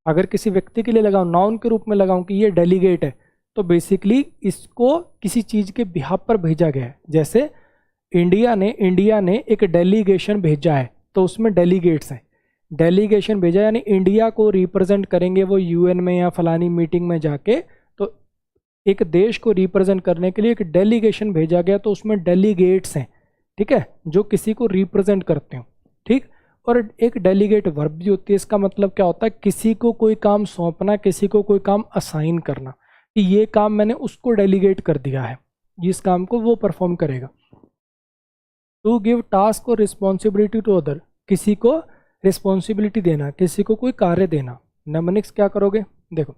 अगर किसी व्यक्ति के लिए लगाऊं, नाउन के रूप में लगाऊं कि ये डेलीगेट है, तो बेसिकली इसको किसी चीज़ के बिहाफ पर भेजा गया है। जैसे इंडिया ने एक डेलीगेशन भेजा है, तो उसमें डेलीगेट्स हैं। डेलीगेशन भेजा यानी इंडिया को रिप्रेजेंट करेंगे वो यूएन में या फलानी मीटिंग में जाके, तो एक देश को रिप्रेजेंट करने के लिए एक डेलीगेशन भेजा गया, तो उसमें डेलीगेट्स हैं, ठीक है, जो किसी को रिप्रेजेंट करते हो, ठीक। और एक डेलीगेट वर्ब भी होती है। इसका मतलब क्या होता है, किसी को कोई काम सौंपना, किसी को कोई काम असाइन करना, कि ये काम मैंने उसको डेलीगेट कर दिया है, इस काम को वो परफॉर्म करेगा। टू गिव टास्क और रिस्पॉन्सिबिलिटी टू अदर, किसी को रिस्पॉन्सिबिलिटी देना, किसी को कोई कार्य देना। नेमोनिक्स क्या करोगे, देखो,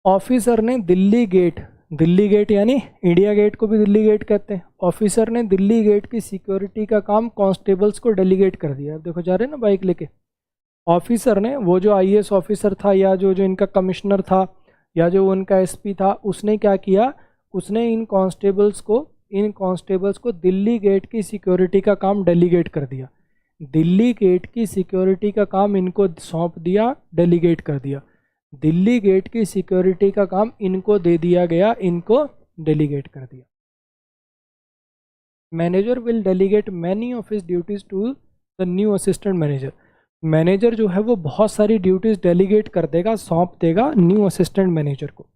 ऑफिसर ने दिल्ली गेट, दिल्ली गेट यानी इंडिया गेट को भी दिल्ली गेट कहते हैं। ऑफिसर ने दिल्ली गेट की सिक्योरिटी का काम कांस्टेबल्स को डेलीगेट कर दिया। देखो जा रहे हैं ना बाइक लेके, ऑफिसर ने, वो जो आईएएस ऑफिसर था या जो इनका कमिश्नर था या जो उनका एसपी था, उसने क्या किया, उसने इन कांस्टेबल्स को दिल्ली गेट की सिक्योरिटी का काम डेलीगेट कर दिया। दिल्ली गेट की सिक्योरिटी का काम इनको सौंप दिया, डेलीगेट कर दिया। दिल्ली गेट की सिक्योरिटी का काम इनको दे दिया गया, इनको डेलीगेट कर दिया। Manager will delegate many of his duties to the new assistant manager. Manager जो है वो बहुत सारी ड्यूटीज डेलीगेट कर देगा, सौंप देगा न्यू असिस्टेंट मैनेजर को,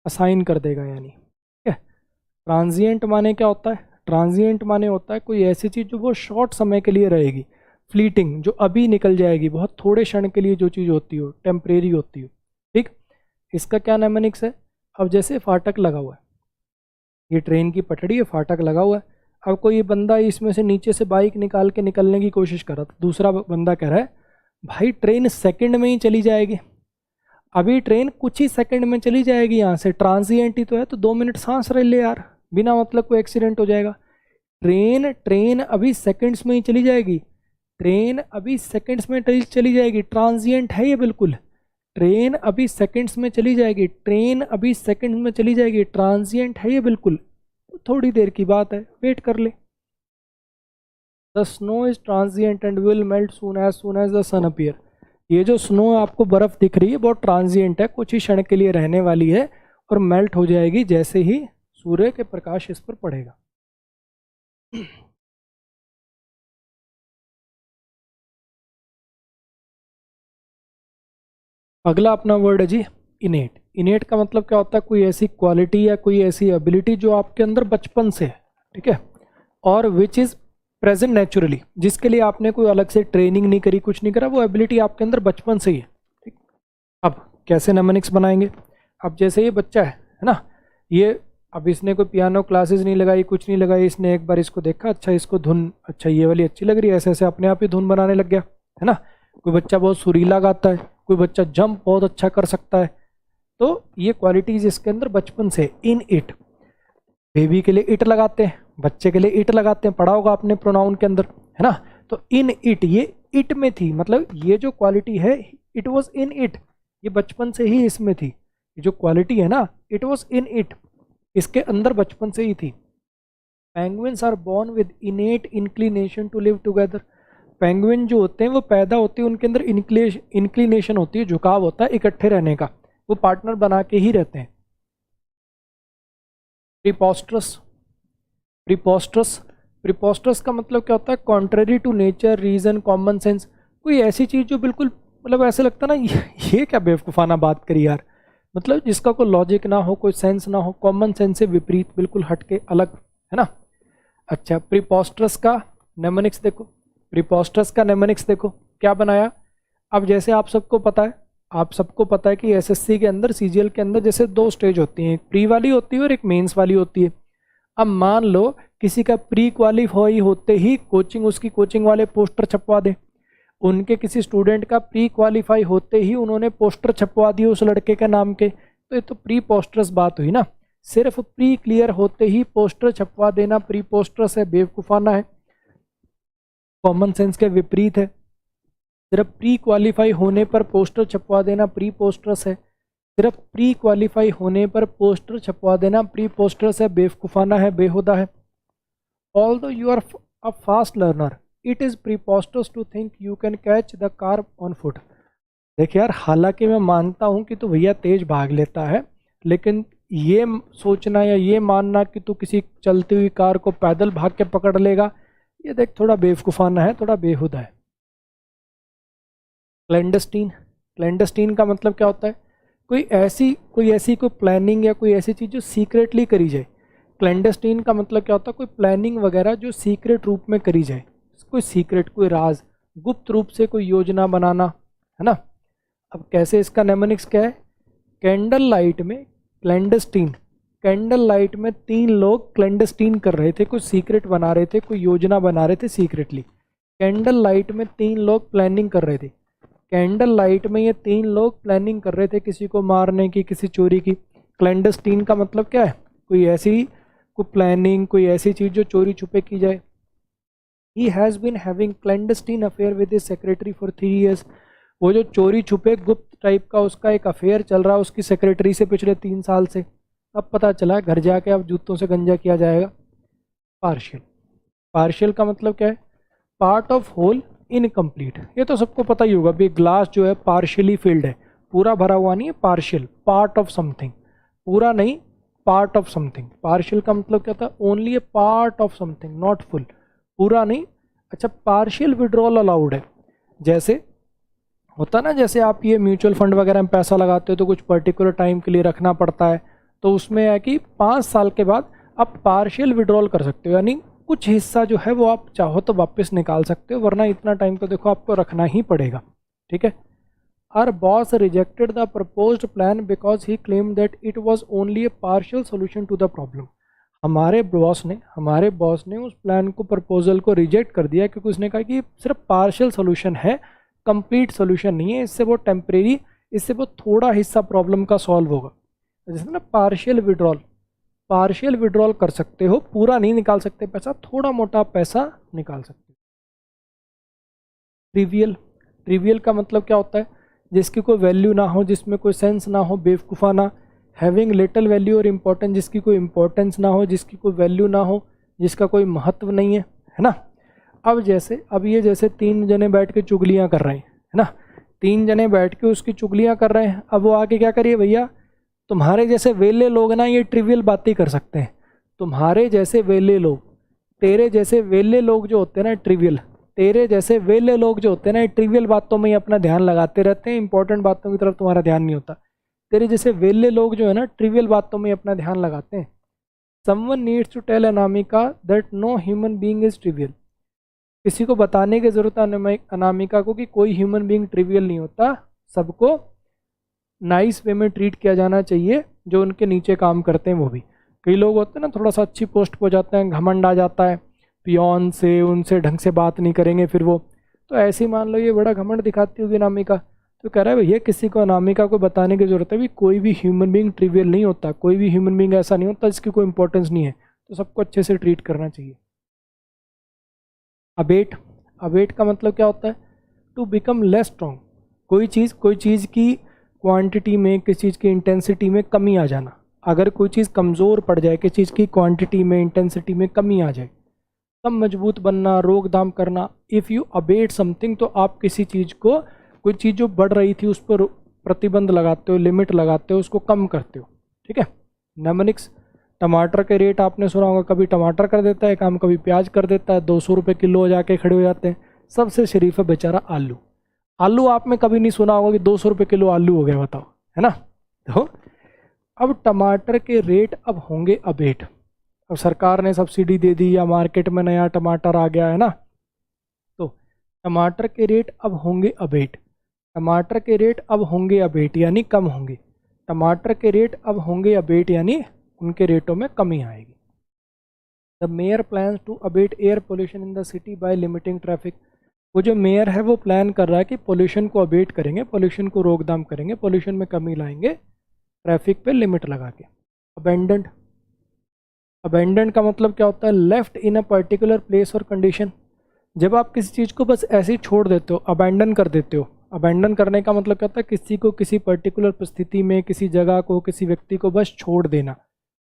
असाइन कर देगा यानी, ठीक है। ट्रांजिएंट माने क्या होता है, ट्रांजिएंट माने होता है कोई ऐसी चीज़ जो वो शॉर्ट समय के लिए रहेगी, फ्लीटिंग, जो अभी निकल जाएगी, बहुत थोड़े क्षण के लिए जो चीज़ होती हो, टेम्परेरी होती हो, ठीक। इसका क्या नेमोनिक्स है, अब जैसे फाटक लगा हुआ है, ये ट्रेन की पटड़ी है, फाटक लगा हुआ है, अब कोई बंदा इसमें से नीचे से बाइक निकाल के निकलने की कोशिश कर रहा था, दूसरा बंदा कह रहा है भाई ट्रेन सेकंड में ही चली जाएगी, अभी ट्रेन कुछ ही सेकंड में चली जाएगी, यहाँ से ट्रांजिएंट ही तो है, तो 2 मिनट सांस रह ले यार, बिना मतलब कोई एक्सीडेंट हो जाएगा। ट्रेन अभी सेकंड्स में ही चली जाएगी, ट्रेन अभी सेकंड्स में चली जाएगी, ट्रांजिएंट है ये बिल्कुल। ट्रेन अभी सेकंड्स में चली जाएगी, ट्रेन अभी सेकंड्स में चली जाएगी, ट्रांजिएंट है ये बिल्कुल, थोड़ी देर की बात है, वेट कर ले। The snow is transient and will melt soon as the sun appear. ये जो स्नो आपको बर्फ दिख रही है बहुत ट्रांजिएंट है, कुछ ही क्षण के लिए रहने वाली है और मेल्ट हो जाएगी जैसे ही सूर्य के प्रकाश इस पर पड़ेगा। अगला अपना वर्ड है जी इनेट। इनेट का मतलब क्या होता है, कोई ऐसी क्वालिटी या कोई ऐसी एबिलिटी जो आपके अंदर बचपन से है, ठीक है, और विच इज़ प्रेजेंट नेचुरली, जिसके लिए आपने कोई अलग से ट्रेनिंग नहीं करी, कुछ नहीं करा, वो एबिलिटी आपके अंदर बचपन से ही है, ठीक। अब कैसे नेमोनिक्स बनाएंगे, अब जैसे ये बच्चा है ना, ये अब इसने कोई पियानो क्लासेस नहीं लगाई, कुछ नहीं लगाई, इसने एक बार इसको देखा, अच्छा इसको धुन, अच्छा ये वाली अच्छी लग रही है, ऐसे ऐसे अपने आप ही धुन बनाने लग गया, है ना। कोई बच्चा बहुत सुरीला गाता है, कोई बच्चा जंप बहुत अच्छा कर सकता है, तो ये क्वालिटीज इसके अंदर बचपन से इन इट। बेबी के लिए इट लगाते हैं, बच्चे के लिए इट लगाते हैं, पढ़ा होगा आपने प्रोनाउन के अंदर, है ना। तो इन इट, ये इट में थी, मतलब ये जो क्वालिटी है इट वाज इन इट, ये बचपन से ही इसमें थी, ये जो क्वालिटी है ना इट वाज इन इट, इसके अंदर बचपन से ही थी। Penguins are born with innate inclination to live together. Penguin जो होते हैं वो पैदा होते हैं, उनके अंदर इंक्लिनेशन होती है, झुकाव होता है इकट्ठे रहने का, वो पार्टनर बना के ही रहते हैं। प्रीपोस्ट्रस, प्रीपोस्ट्रस, प्रीपोस्ट्रस का मतलब क्या होता है, contrary to nature, reason, common sense. कोई ऐसी चीज़ जो बिल्कुल मतलब ऐसे लगता है ना ये क्या बेवकूफ़ाना बात करी यार, मतलब जिसका कोई लॉजिक ना हो, कोई सेंस ना हो, कॉमन सेंस से विपरीत, बिल्कुल हटके अलग, है ना। अच्छा, प्रीपोस्ट्रस का नेमोनिक्स देखो, प्रीपोस्ट्रस का नेमोनिक्स देखो क्या बनाया, अब जैसे आप सबको पता है कि एसएससी के अंदर, सीजीएल के अंदर जैसे दो स्टेज होती हैं, एक प्री वाली होती है और एक मेंस वाली होती है। अब मान लो किसी का प्री क्वालिफाई होते ही उसकी कोचिंग वाले पोस्टर छपवा दें, उनके किसी स्टूडेंट का प्री क्वालिफाई होते ही उन्होंने पोस्टर छपवा दिए उस लड़के के नाम के, तो ये तो प्री पोस्टर्स बात हुई ना। सिर्फ प्री क्लियर होते ही पोस्टर छपवा देना प्री पोस्टर्स है, बेवकूफ़ाना है, कॉमन सेंस के विपरीत है। सिर्फ प्री क्वालिफाई होने पर पोस्टर छपवा देना प्री पोस्टर्स है, सिर्फ प्री क्वालिफाई होने पर पोस्टर छपवा देना प्री पोस्टर्स है, बेवकूफ़ाना है, बेहुदा है। Although you are a fast learner, it is preposterous to think you can catch the car on foot. देखिए यार, हालांकि मैं मानता हूँ कि तू भैया तेज भाग लेता है, लेकिन ये सोचना या ये मानना कि तू किसी चलती हुई कार को पैदल भाग के पकड़ लेगा, ये देख थोड़ा बेवकूफ़ाना है, थोड़ा बेहुदा है। क्लैंडस्टीन का मतलब क्या होता है? कोई ऐसी प्लानिंग या कोई ऐसी चीज़ जो सीक्रेटली करी जाए। क्लैंडस्टीन का मतलब क्या होता है? कोई प्लानिंग वगैरह जो सीक्रेट रूप में करी जाए, कोई सीक्रेट, कोई राज, गुप्त रूप से कोई योजना बनाना, है ना। अब कैसे, इसका नेमोनिक्स क्या है? कैंडल लाइट में क्लैंडस्टीन, कैंडल लाइट में 3 लोग क्लैंडस्टीन कर रहे थे, कुछ सीक्रेट बना रहे थे, कोई योजना बना रहे थे सीक्रेटली। कैंडल लाइट में 3 लोग प्लानिंग कर रहे थे, कैंडल लाइट में ये 3 लोग प्लानिंग कर रहे थे किसी को मारने की, किसी चोरी की। क्लैंडस्टीन का मतलब क्या है? कोई प्लानिंग, कोई ऐसी चीज़ जो चोरी छुपे की जाए। He has been having clandestine affair with his secretary for 3 years। वो जो चोरी छुपे गुप्त टाइप का उसका एक अफेयर चल रहा है उसकी सेक्रेटरी से पिछले 3 साल से। अब पता चला घर जाके अब जूतों से गंजा किया जाएगा। पार्शियल का मतलब क्या है? Part of whole, incomplete. ये तो सबको पता ही होगा भी, ग्लास जो है पार्शियली फिल्ड है, पूरा भरा हुआ नहीं है, पार्शियल, पार्ट ऑफ समथिंग, पूरा नहीं, पार्ट ऑफ समथिंग। पार्शियल का मतलब क्या था? Only A part of something, not full, पूरा नहीं। अच्छा, पार्शियल विड्रॉल अलाउड है। जैसे होता ना, जैसे आप ये म्यूचुअल फंड वगैरह में पैसा लगाते हो तो कुछ पर्टिकुलर टाइम के लिए रखना पड़ता है, तो उसमें है कि 5 साल के बाद आप पार्शियल विड्रॉल कर सकते हो, यानी कुछ हिस्सा जो है वो आप चाहो तो वापस निकाल सकते हो, वरना इतना टाइम तो देखो आपको रखना ही पड़ेगा। ठीक है। Our boss rejected the proposed plan because he claim that it was only a partial solution to the problem. हमारे बॉस ने उस प्लान को, प्रपोजल को रिजेक्ट कर दिया क्योंकि उसने कहा कि ये सिर्फ पार्शियल सोल्यूशन है, कंप्लीट सोल्यूशन नहीं है, इससे वो टेम्परेरी, इससे वो थोड़ा हिस्सा प्रॉब्लम का सॉल्व होगा। जैसे ना पार्शियल विड्रॉल कर सकते हो, पूरा नहीं निकाल सकते पैसा, थोड़ा मोटा पैसा निकाल सकते हो। ट्रिवियल का मतलब क्या होता है? जिसकी कोई वैल्यू ना हो, जिसमें कोई सेंस ना हो, बेवकूफ़ाना। हैविंग लिटिल वैल्यू और इम्पोर्टेंस, जिसकी कोई इंपॉर्टेंस ना हो, जिसकी कोई वैल्यू ना हो, जिसका कोई महत्व नहीं है ना। अब ये जैसे 3 जने बैठ के चुगलियाँ कर रहे हैं, है ना, 3 जने बैठ के उसकी चुगलियाँ कर रहे हैं। अब वो आके क्या करिए, भैया तुम्हारे जैसे वेले लोग ना ये ट्रिवियल बातें कर सकते हैं, तुम्हारे जैसे वेले लोग, तेरे जैसे वेले लोग जो होते हैं ना ट्रिवियल, तेरे जैसे वेले लोग जो होते हैं ना ट्रिवियल बातों में ही अपना ध्यान लगाते रहते हैं, इंपॉर्टेंट बातों की तरफ तुम्हारा ध्यान नहीं होता। तेरे जैसे वेले लोग जो है ना ट्रिवियल बातों में अपना ध्यान लगाते हैं। Someone needs to tell Anamika that no human being is trivial. किसी को बताने की जरूरत है अनामिका को कि कोई ह्यूमन बीइंग ट्रिवियल नहीं होता, सबको नाइस वे में ट्रीट किया जाना चाहिए, जो उनके नीचे काम करते हैं वो भी। कई लोग होते हैं ना थोड़ा सा अच्छी पोस्ट पर जाते हैं, घमंड आ जाता है, पियोन से उनसे ढंग से बात नहीं करेंगे फिर वो, तो ऐसे ही मान लो ये बड़ा घमंड दिखाती होगी अनामिका, तो कह रहा है भैया किसी को अनामिका को बताने की जरूरत है भी कोई भी ह्यूमन बीइंग ट्रिवियल नहीं होता, कोई भी ह्यूमन बीइंग ऐसा नहीं होता जिसकी कोई इंपॉर्टेंस नहीं है, तो सबको अच्छे से ट्रीट करना चाहिए। अबेट का मतलब क्या होता है? To become less strong. कोई चीज़ की क्वांटिटी में, किसी चीज़ की इंटेंसिटी में कमी आ जाना। अगर कोई चीज़ कमज़ोर पड़ जाए, किसी चीज़ की क्वांटिटी में, इंटेंसिटी में कमी आ जाए, तब मजबूत बनना, रोकथाम करना। इफ़ यू अबेट समथिंग, तो आप किसी चीज़ को, कोई चीज़ जो बढ़ रही थी उस पर प्रतिबंध लगाते हो, लिमिट लगाते हो, उसको कम करते हो। ठीक है। नेमोनिक्स, टमाटर के रेट आपने सुना होगा, कभी टमाटर कर देता है काम, कभी प्याज कर देता है, 200 रुपये किलो हो जाके खड़े हो जाते हैं। सबसे शरीफ है बेचारा आलू। आलू आप में कभी नहीं सुना होगा कि 200 रुपये किलो आलू हो गया, बताओ, है ना। तो अब टमाटर के रेट अब होंगे अबेट। अब सरकार ने सब्सिडी दे दी या मार्केट में नया टमाटर आ गया है ना, तो टमाटर के रेट अब होंगे अबेट। टमाटर के रेट अब होंगे अबेट यानी कम होंगे, टमाटर के रेट अब होंगे अबेट यानी उनके रेटों में कमी आएगी। The mayor plans to abate air pollution in the city by limiting traffic. वो जो मेयर है वो प्लान कर रहा है कि पोल्यूशन को अबेट करेंगे, पोल्यूशन को रोकथाम करेंगे, पोल्यूशन में कमी लाएंगे ट्रैफिक पे लिमिट लगा के। अबेंडेंड, अबेंडेंड का मतलब क्या होता है? Left in a particular place और कंडीशन। जब आप किसी चीज़ को बस ऐसे ही छोड़ देते हो, अबैंडन कर देते हो, अबैंडन करने का मतलब क्या होता है? किसी को किसी पर्टिकुलर परिस्थिति में, किसी जगह को, किसी व्यक्ति को बस छोड़ देना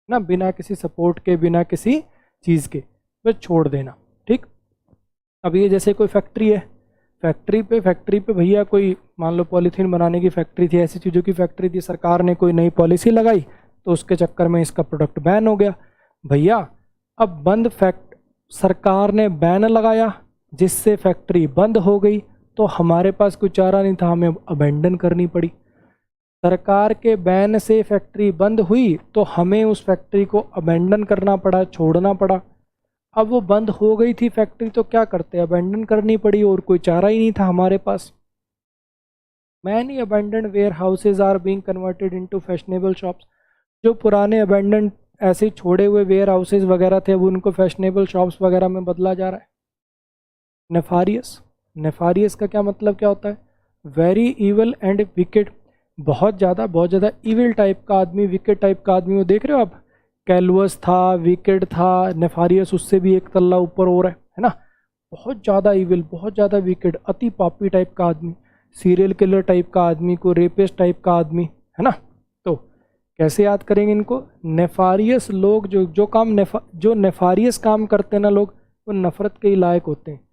ना, बिना किसी सपोर्ट के, बिना किसी चीज़ के बस छोड़ देना। ठीक, अब ये जैसे कोई फैक्ट्री है, फैक्ट्री पे भैया कोई मान लो पॉलीथीन बनाने की फैक्ट्री थी, ऐसी चीज़ों की फैक्ट्री थी, सरकार ने कोई नई पॉलिसी लगाई तो उसके चक्कर में इसका प्रोडक्ट बैन हो गया। भैया अब बंद सरकार ने बैन लगाया जिससे फैक्ट्री बंद हो गई, तो हमारे पास कोई चारा नहीं था, हमें अबेंडन करनी पड़ी। सरकार के बैन से फैक्ट्री बंद हुई तो हमें उस फैक्ट्री को अबेंडन करना पड़ा, छोड़ना पड़ा। अब वो बंद हो गई थी फैक्ट्री तो क्या करते? अबेंडन करनी पड़ी और कोई चारा ही नहीं था हमारे पास। Many abandon warehouses are being converted into fashionable shops. जो पुराने अबेंडन ऐसे छोड़े हुए वेयर हाउसेज वगैरह थे वो उनको फैशनेबल शॉप्स वगैरह में बदला जा रहा है। नेफारियस, नेफारियस का क्या मतलब क्या होता है? वेरी ईवल एंड विकेड, बहुत ज़्यादा ईविल टाइप का आदमी, विकेड टाइप का आदमी। वो देख रहे हो आप, कैलवस था, विकेड था, नेफारियस उससे भी एक तल्ला ऊपर हो रहा है ना। बहुत ज़्यादा ईविल, बहुत ज़्यादा विकेड, अति पापी टाइप का आदमी, सीरियल किलर टाइप का आदमी, को रेपिस्ट टाइप का आदमी, है ना। तो कैसे याद करेंगे इनको? नेफारियस लोग जो नेफारियस काम करते हैं ना लोग, वो नफ़रत के ही लायक होते हैं।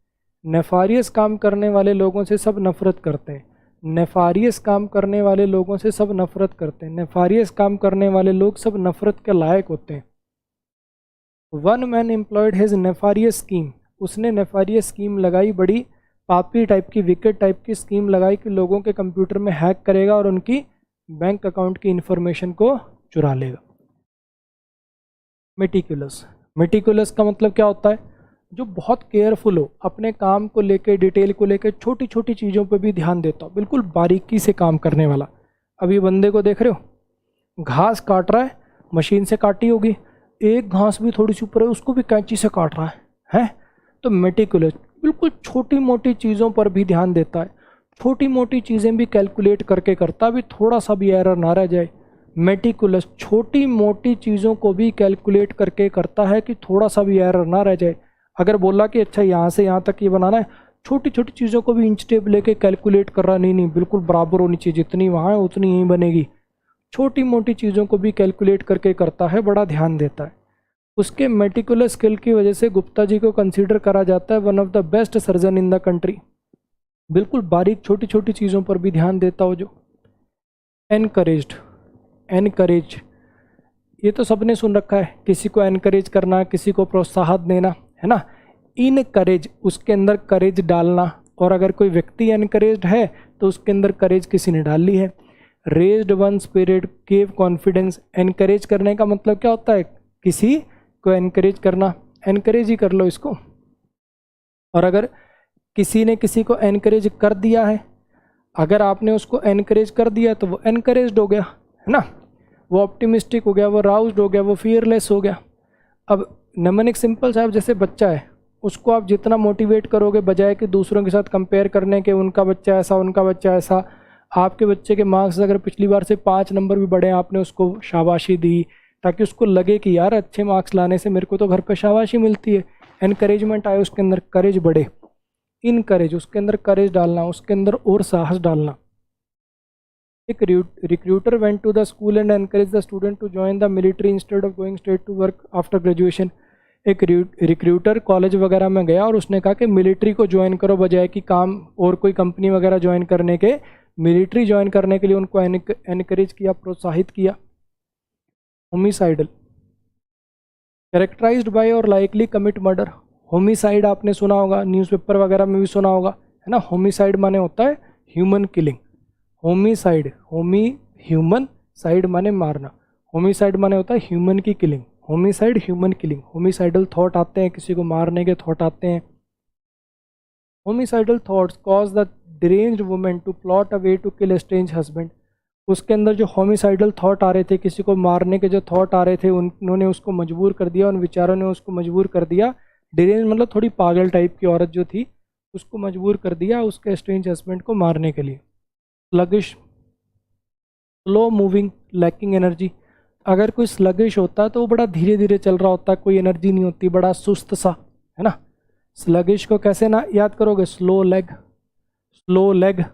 नेफारियस काम करने वाले लोगों से सब नफ़रत करते हैं, नेफारियस काम करने वाले लोगों से सब नफ़रत करते हैं, नेफारियस काम करने वाले लोग सब नफ़रत के लायक होते हैं। One man employed his nefarious scheme, उसने नेफारियस स्कीम लगाई, बड़ी पापी टाइप की, विकेट टाइप की स्कीम लगाई कि लोगों के कंप्यूटर में हैक करेगा और उनकी बैंक अकाउंट की इंफॉर्मेशन को चुरा लेगा। मेटिकुलस, मेटिकुलस का मतलब क्या होता है? जो बहुत केयरफुल हो, अपने काम को लेके, डिटेल को लेके, छोटी छोटी चीज़ों पे भी ध्यान देता हो, बिल्कुल बारीकी से काम करने वाला। अब ये बंदे को देख रहे हो, घास काट रहा है, मशीन से काटी होगी, एक घास भी थोड़ी सी ऊपर है उसको भी कैंची से काट रहा है। तो मेटिकुलस बिल्कुल छोटी मोटी चीज़ों पर भी ध्यान देता है, छोटी मोटी चीज़ें भी कैलकुलेट करके करता है, भी थोड़ा सा भी एरर ना रह जाए। मेटिकुलस छोटी मोटी चीज़ों को भी कैलकुलेट करके करता है कि थोड़ा सा भी एरर ना रह जाए। अगर बोला कि अच्छा यहाँ से यहाँ तक ये बनाना है, छोटी छोटी चीज़ों को भी इंच टेप लेके कैलकुलेट कर रहा, नहीं बिल्कुल बराबर होनी चाहिए, जितनी वहाँ है उतनी यहीं बनेगी। छोटी मोटी चीज़ों को भी कैलकुलेट करके करता है, बड़ा ध्यान देता है। उसके मेटिकुलस स्किल की वजह से गुप्ता जी को कंसीडर करा जाता है one of the best surgeon in the country. बिल्कुल बारीक छोटी छोटी चीज़ों पर भी ध्यान देता हो जो। एनकरेज्ड, एनकरेज ये तो सबने सुन रखा है, किसी को एनकरेज करना, किसी को प्रोत्साहन देना, है ना। इनकरेज, उसके अंदर करेज डालना, और अगर कोई व्यक्ति एनकरेज्ड है तो उसके अंदर करेज किसी ने डाल ली है। Raised one spirit, give confidence, encourage करने का मतलब क्या होता है? किसी को एनकरेज करना, एनकरेज ही कर लो इसको। और अगर किसी ने किसी को एनकरेज कर दिया है, अगर आपने उसको एनकरेज कर दिया तो वो एनकरेज्ड हो गया, है ना, वो ऑप्टिमिस्टिक हो गया, वो राउज्ड हो गया, वो फियरलेस हो गया। अब नेमनिक सिंपल साहब जैसे बच्चा है, उसको आप जितना मोटिवेट करोगे, बजाय कि दूसरों के साथ कंपेयर करने के, उनका बच्चा ऐसा, उनका बच्चा ऐसा, आपके बच्चे के मार्क्स अगर पिछली बार से 5 नंबर भी बढ़े, आपने उसको शाबाशी दी ताकि उसको लगे कि यार अच्छे मार्क्स लाने से मेरे को तो घर पे शाबाशी मिलती है, एनकरेजमेंट आए, उसके अंदर करेज बढ़े। इनकरेज, उसके अंदर करेज डालना, उसके अंदर और साहस डालना। एक recruiter went to the school and encourage the student to join the military instead of going straight to work after graduation. एक रिक्रूटर कॉलेज वगैरह में गया और उसने कहा कि मिलिट्री को ज्वाइन करो, बजाय कि काम और कोई कंपनी वगैरह ज्वाइन करने के, मिलिट्री ज्वाइन करने के लिए उनको एनकरेज किया, प्रोत्साहित किया। होमिसाइडल, कैरेक्टराइज्ड बाय और लाइकली कमिट मर्डर। होमिसाइड आपने सुना होगा, न्यूज़पेपर वगैरह में भी सुना होगा, है ना। होमिसाइड माने होता है human killing. Homicide, human side माने मारना, होमिसाइड माने होता है ह्यूमन की killing. Homicide, human killing. Homicidal thought आते हैं, किसी को मारने के थॉट आते हैं। Homicidal thoughts cause the deranged woman to plot a way to kill a strange husband। उसके अंदर जो होमिसाइडल थॉट आ रहे थे, किसी को मारने के जो थॉट आ रहे थे, उन्होंने उसको मजबूर कर दिया, उन विचारों ने उसको मजबूर कर दिया। डिरेंज मतलब थोड़ी पागल टाइप की औरत जो थी, उसको मजबूर कर दिया उसके स्ट्रेंज हस्बैंड को मारने के लिए। Sluggish, slow moving, lacking energy. अगर कोई स्लगिश होता तो वो बड़ा धीरे धीरे चल रहा होता, कोई एनर्जी नहीं होती, बड़ा सुस्त सा, है ना। स्लगिश को कैसे ना याद करोगे? Slow leg, slow leg,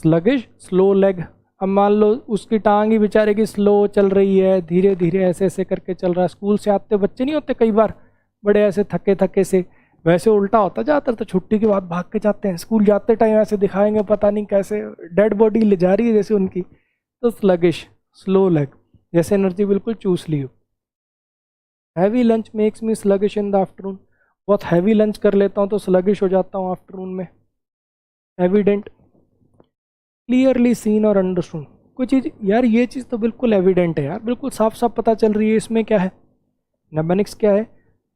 sluggish slow leg. अब मान लो उसकी टांग ही बेचारे की स्लो चल रही है, धीरे धीरे ऐसे ऐसे करके चल रहा है। स्कूल से आते बच्चे नहीं होते कई बार बड़े ऐसे थके थके से, वैसे उल्टा होता ज़्यादातर तो छुट्टी के बाद भाग के जाते हैं। स्कूल जाते टाइम ऐसे दिखाएंगे पता नहीं कैसे डेड बॉडी ले जा रही है जैसे उनकी। तो स्लगिश, स्लो लेग, जैसे एनर्जी बिल्कुल चूस ली हो। Heavy lunch makes me sluggish in the afternoon. बहुत हैवी लंच कर लेता हूँ तो स्लगिश हो जाता हूँ आफ्टरनून में। एविडेंट, क्लियरली सीन और अंडरस्टूड। कोई चीज़ यार ये चीज़ तो बिल्कुल एविडेंट है यार, बिल्कुल साफ साफ पता चल रही है। इसमें क्या है? नेमोनिक्स क्या है?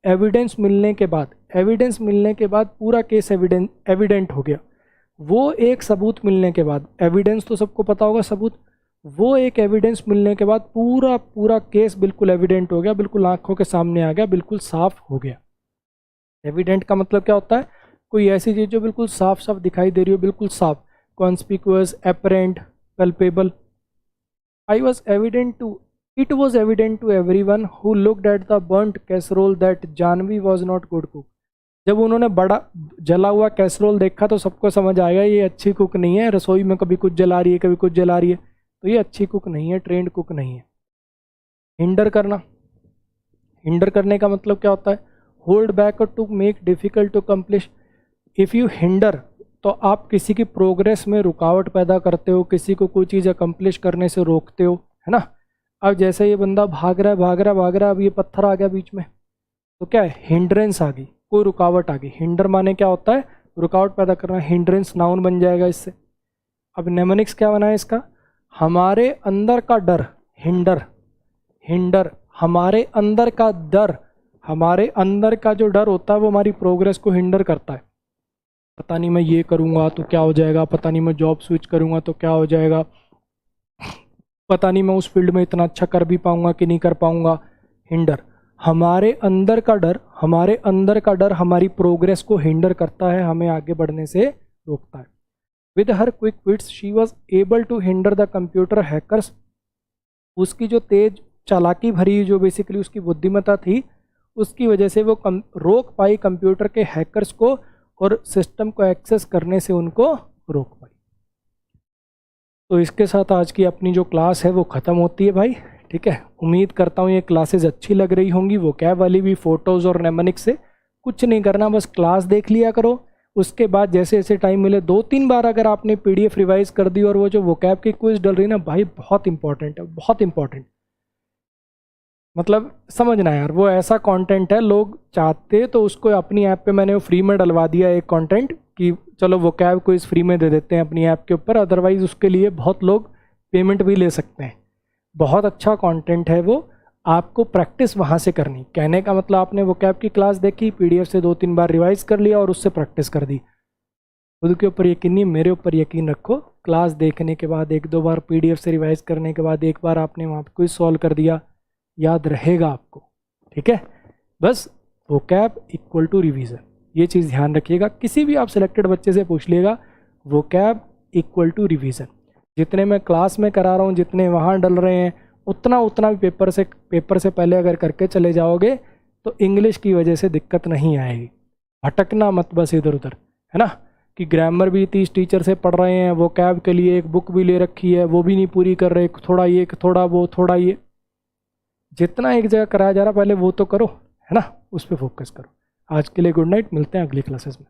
एविडेंस मिलने के बाद, एविडेंस मिलने के बाद पूरा केस एविडेंट हो गया। वो एक सबूत मिलने के बाद, एविडेंस तो सबको पता होगा सबूत, वो एक एविडेंस मिलने के बाद पूरा केस बिल्कुल एविडेंट हो गया, बिल्कुल आंखों के सामने आ गया, बिल्कुल साफ हो गया। एविडेंट का मतलब क्या होता है? कोई ऐसी चीज़ जो बिल्कुल साफ साफ दिखाई दे रही हो, बिल्कुल साफ। Conspicuous, apparent, palpebral. It was evident to everyone who looked at the burnt casserole that Janvi was not good cook। जब उन्होंने बड़ा जला हुआ कैसरोल देखा तो सबको समझ आएगा ये अच्छी कुक नहीं है, रसोई में कभी कुछ जला रही है कभी कुछ जला रही है, तो ये अच्छी कुक नहीं है, ट्रेंड कुक नहीं है। हिंडर करना, हिंडर करने का मतलब क्या होता है? Hold back or to make difficult to accomplish. If you hinder तो आप किसी की प्रोग्रेस में रुकावट पैदा करते हो, किसी को कोई चीज़ अकम्प्लिश करने से रोकते हो, है ना। अब जैसे ये बंदा भाग रहा है, अब ये पत्थर आ गया बीच में, तो क्या है? हिंड्रेंस आ गई, कोई रुकावट आ गई। हिंडर माने क्या होता है? रुकावट पैदा करना। हिंड्रेंस नाउन बन जाएगा इससे। अब नेमोनिक्स क्या बना है इसका? हमारे अंदर का डर, हिंडर, हिंडर, हमारे अंदर का डर, हमारे अंदर का जो डर होता है वो हमारी प्रोग्रेस को हिंडर करता है। पता नहीं मैं ये करूँगा तो क्या हो जाएगा, पता नहीं मैं जॉब स्विच करूँगा तो क्या हो जाएगा, पता नहीं मैं उस फील्ड में इतना अच्छा कर भी पाऊंगा कि नहीं कर पाऊंगा। हिंडर, हमारे अंदर का डर, हमारे अंदर का डर हमारी प्रोग्रेस को हिंडर करता है, हमें आगे बढ़ने से रोकता है। With her quick wits she was able to hinder the computer hackers. उसकी जो तेज चालाकी भरी जो बेसिकली उसकी बुद्धिमत्ता थी, उसकी वजह से वो रोक पाई कंप्यूटर के हैकर्स को और सिस्टम को एक्सेस करने से उनको रोक पाई। तो इसके साथ आज की अपनी जो क्लास है वो ख़त्म होती है भाई, ठीक है। उम्मीद करता हूँ ये क्लासेस अच्छी लग रही होंगी। वो कैब वाली भी फ़ोटोज़ और नेमोनिक्स से कुछ नहीं करना, बस क्लास देख लिया करो। उसके बाद जैसे जैसे टाइम मिले 2-3 बार अगर आपने PDF रिवाइज कर दी और वो जो वोकैब की क्विज डल रही ना भाई, बहुत इंपॉर्टेंट है, बहुत इंपॉर्टेंट। मतलब समझना यार, वो ऐसा कंटेंट है, लोग चाहते तो उसको अपनी ऐप पे मैंने वो फ्री में डलवा दिया एक कंटेंट कि चलो वोकैब को इस फ्री में दे देते हैं अपनी ऐप के ऊपर, अदरवाइज़ उसके लिए बहुत लोग पेमेंट भी ले सकते हैं। बहुत अच्छा कंटेंट है वो, आपको प्रैक्टिस वहाँ से करनी। कहने का मतलब आपने वोकैब की क्लास देखी, PDF से 2-3 बार रिवाइज कर लिया और उससे प्रैक्टिस कर दी। खुद के ऊपर यकीन नहीं, मेरे ऊपर यकीन रखो। क्लास देखने के बाद 1-2 बार PDF से रिवाइज करने के बाद एक बार आपने वहाँ पर क्विज सॉल्व कर दिया, याद रहेगा आपको, ठीक है। बस वोकैब इक्वल टू रिवीजन, ये चीज़ ध्यान रखिएगा। किसी भी आप सिलेक्टेड बच्चे से पूछ लिएगा, वोकैब इक्वल टू रिवीजन। जितने मैं क्लास में करा रहा हूँ, जितने वहाँ डल रहे हैं, उतना भी पेपर से पहले अगर करके चले जाओगे तो इंग्लिश की वजह से दिक्कत नहीं आएगी। भटकना मत बस इधर उधर, है ना। कि ग्रामर भी 30 टीचर से पढ़ रहे हैं, वोकैब के लिए एक बुक भी ले रखी है, वो भी नहीं पूरी कर रहे, थोड़ा ये थोड़ा वो थोड़ा ये। जितना एक जगह कराया जा रहा पहले वो तो करो, है ना, उस पर फोकस करो। आज के लिए गुड नाइट, मिलते हैं अगली क्लासेस में।